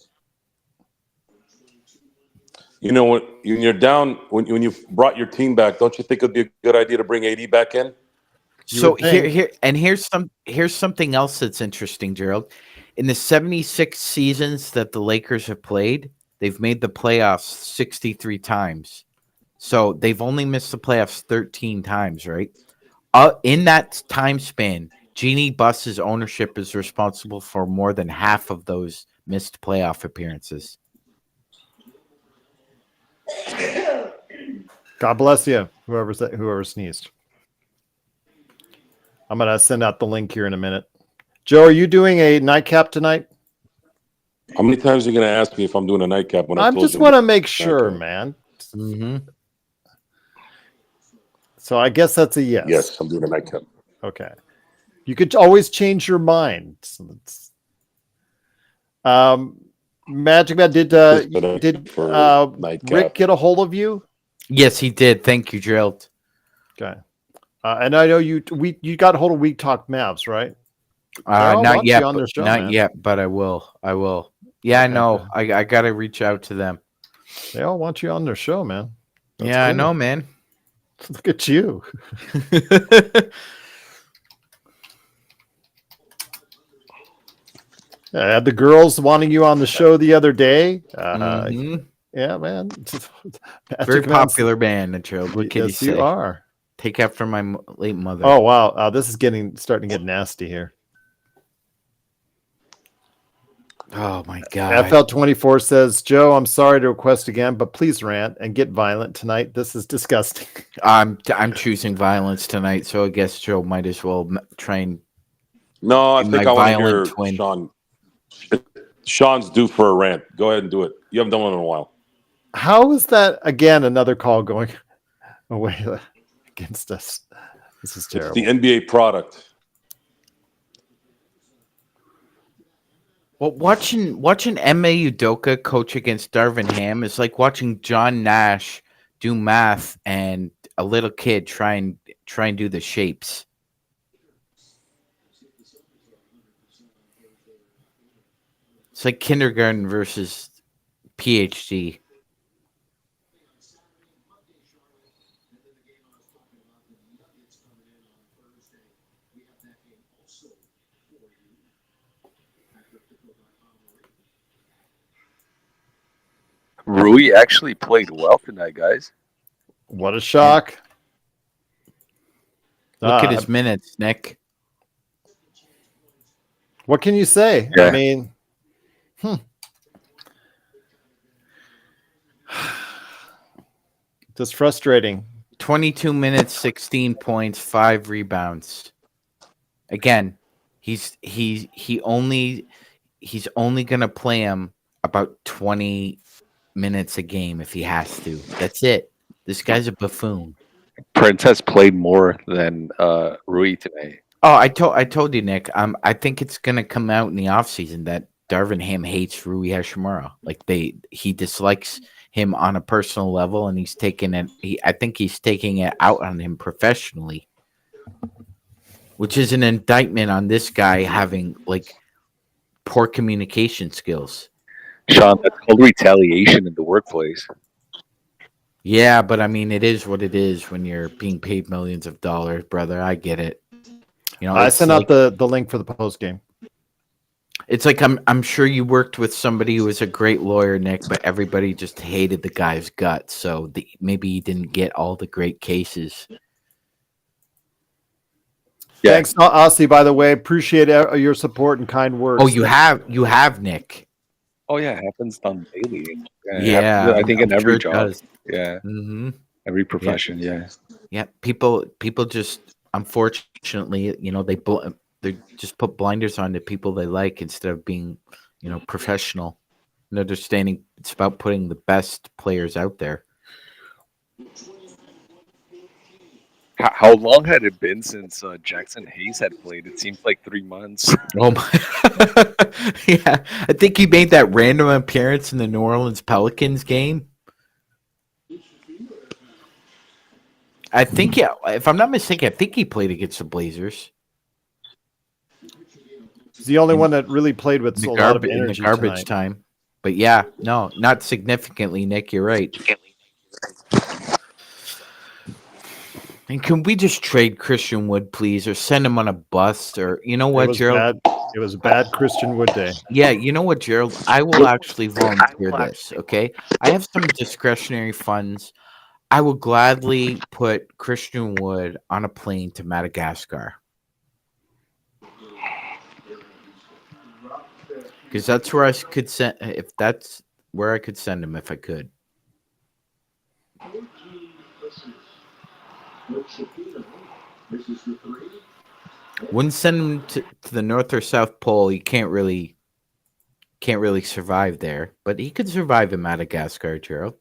You know, when you're down, when you brought your team back, don't you think it'd be a good idea to bring AD back in? So here's something else that's interesting, Gerald. In the 76 seasons that the Lakers have played, they've made the playoffs 63 times. So they've only missed the playoffs 13 times, right? In that time span, Jeannie Buss's ownership is responsible for more than half of those missed playoff appearances. God bless you, whoever sneezed. I'm going to send out the link here in a minute. Joe, are you doing a nightcap tonight? How many times are you going to ask me if I'm doing a nightcap? When I just want to make sure, man. Mm-hmm. So I guess that's a yes. Yes, I'm doing a nightcap. Okay. You could always change your mind. Magic Man, did Rick get a hold of you? Yes, he did. Thank you, Gerald. Okay. And I know you got a hold of Week Talk Mavs, right? Not yet. Not yet, but I will. Yeah, I know. I got to reach out to them. They all want you on their show, man. That's cool. I know, man. Look at you. I had the girls wanting you on the show the other day. Yeah, man. Very Magic Man's- popular band, Nachiro. What can you yes, say? you are. Take after my late mother. Oh wow, this is starting to get nasty here. Oh my god. FL24 says, Joe, I'm sorry to request again, but please rant and get violent tonight. This is disgusting. I'm choosing violence tonight, so I guess Joe might as well try and. No, I be think my I want to violent hear twin. Sean. Sean's due for a rant. Go ahead and do it. You haven't done one in a while. How is that again? Another call going away against us. This is terrible. It's the NBA product. Well, watching Ime Udoka coach against Darvin Ham is like watching John Nash do math and a little kid try and do the shapes. It's like kindergarten versus PhD. Rui actually played well tonight, guys. What a shock. Look at his minutes, Nick. What can you say? Yeah. I mean, just frustrating. 22 minutes, 16 points, 5 rebounds. Again, he's only going to play him about 20 minutes a game if he has to. That's it. This guy's a buffoon. Prince has played more than Rui tonight. Oh, I told you, Nick. I think it's gonna come out in the offseason that Darvin Ham hates Rui Hashimura. Like he dislikes him on a personal level, and he's taking it. I think he's taking it out on him professionally, which is an indictment on this guy having like poor communication skills. Sean, that's called retaliation in the workplace. Yeah, but I mean, it is what it is when you're being paid millions of dollars, brother. I get it. You know, I sent out the link for the post game. It's like I'm sure you worked with somebody who was a great lawyer, Nick, but everybody just hated the guy's guts. So maybe he didn't get all the great cases. Yeah. Thanks, Aussie, by the way. Appreciate your support and kind words. Oh, you have Nick. Oh yeah, it happens done daily. Yeah, I think in I'm every sure it job. does. Yeah, Mm-hmm. every profession. Yeah. Yeah, people just unfortunately, you know, they just put blinders on to people they like instead of being, you know, professional and understanding it's about putting the best players out there. How long had it been since Jackson Hayes had played? It seems like 3 months. Oh my! Yeah, I think he made that random appearance in the New Orleans Pelicans game. I think, yeah, if I'm not mistaken, I think he played against the Blazers. He's the only one that really played with a lot of energy in the garbage tonight. time. But yeah, no, not significantly, Nick. You're right. And can we just trade Christian Wood, please, or send him on a bus, or you know what, Gerald? It was a bad Christian Wood day. Yeah, you know what, Gerald? I will actually volunteer this. Okay, I have some discretionary funds. I will gladly put Christian Wood on a plane to Madagascar. Because that's where I could send. If that's where I could send him, if I could. Wouldn't send him to the North or South Pole. He can't really survive there, but he could survive in Madagascar, Gerald.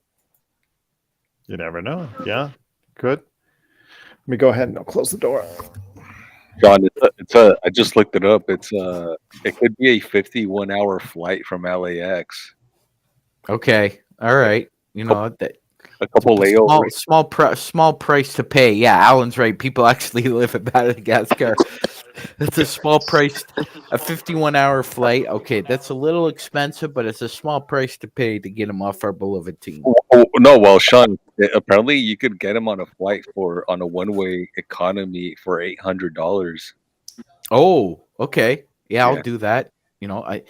You never know. Yeah, could. Let me go ahead and I'll close the door. John, I just looked it up. It could be a 51-hour flight from LAX. Okay, all right. You know that. A couple layovers. Small price to pay. Yeah, Alan's right. People actually live in Madagascar. That's a small price. A 51-hour flight. Okay, that's a little expensive, but it's a small price to pay to get him off our beloved team. Oh, no, well, Sean, apparently you could get him on a flight on a one-way economy for $800. Oh, okay. Yeah, I'll do that. You know,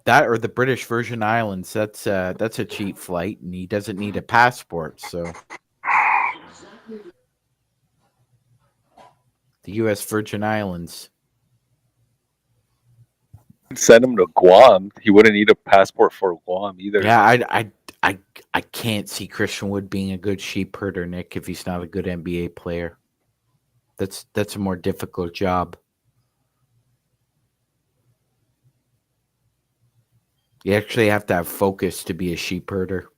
That or the British Virgin Islands. That's a cheap flight, and he doesn't need a passport. So the U.S. Virgin Islands. Send him to Guam. He wouldn't need a passport for Guam either. Yeah, I can't see Christian Wood being a good sheep herder, Nick, if he's not a good NBA player. That's a more difficult job. You actually have to have focus to be a sheep herder.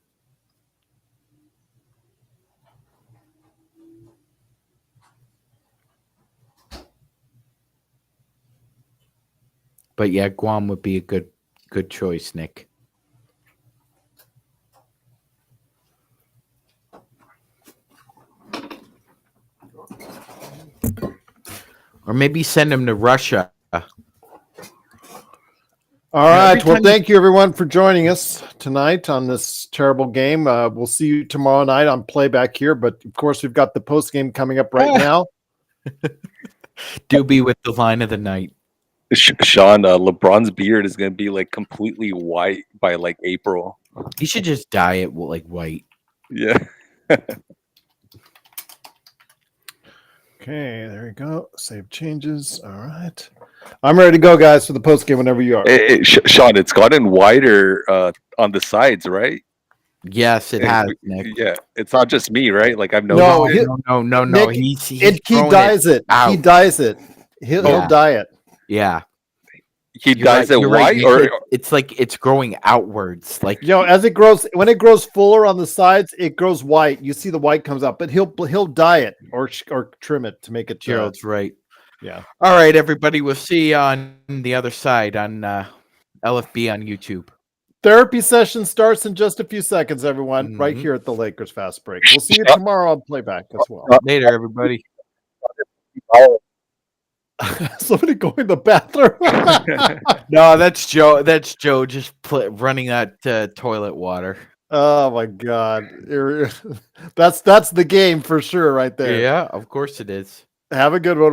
But yeah, Guam would be a good choice, Nick. Or maybe send him to Russia. All right. Well, thank you everyone for joining us tonight on this terrible game. We'll see you tomorrow night on Playback here, but of course we've got the post game coming up right now. Doobie with the line of the night. Sean, LeBron's beard is going to be like completely white by like April. He should just dye it like white. Yeah. Okay, there you go. Save changes. All right. I'm ready to go, guys, for the post game whenever you are. Sean, it's gotten wider on the sides, right? Yes, it has, Nick. Yeah, it's not just me, right? Like I've noticed. No. Nick, He's he dyes it. out. He dyes it. He'll dye it. Yeah. He dyes it white, or it's like it's growing outwards. Like as it grows, when it grows fuller on the sides, it grows white. You see the white comes out, but he'll dye it or trim it to make it. Gerald's right. Yeah. All right, everybody. We'll see you on the other side on LFB on YouTube. Therapy session starts in just a few seconds, everyone, right here at the Lakers Fast Break. We'll see you tomorrow on Playback as well. Later, everybody. Somebody go in the bathroom. No, that's Joe. That's Joe just running that toilet water. Oh my God, that's the game for sure, right there. Yeah, of course it is. Have a good one.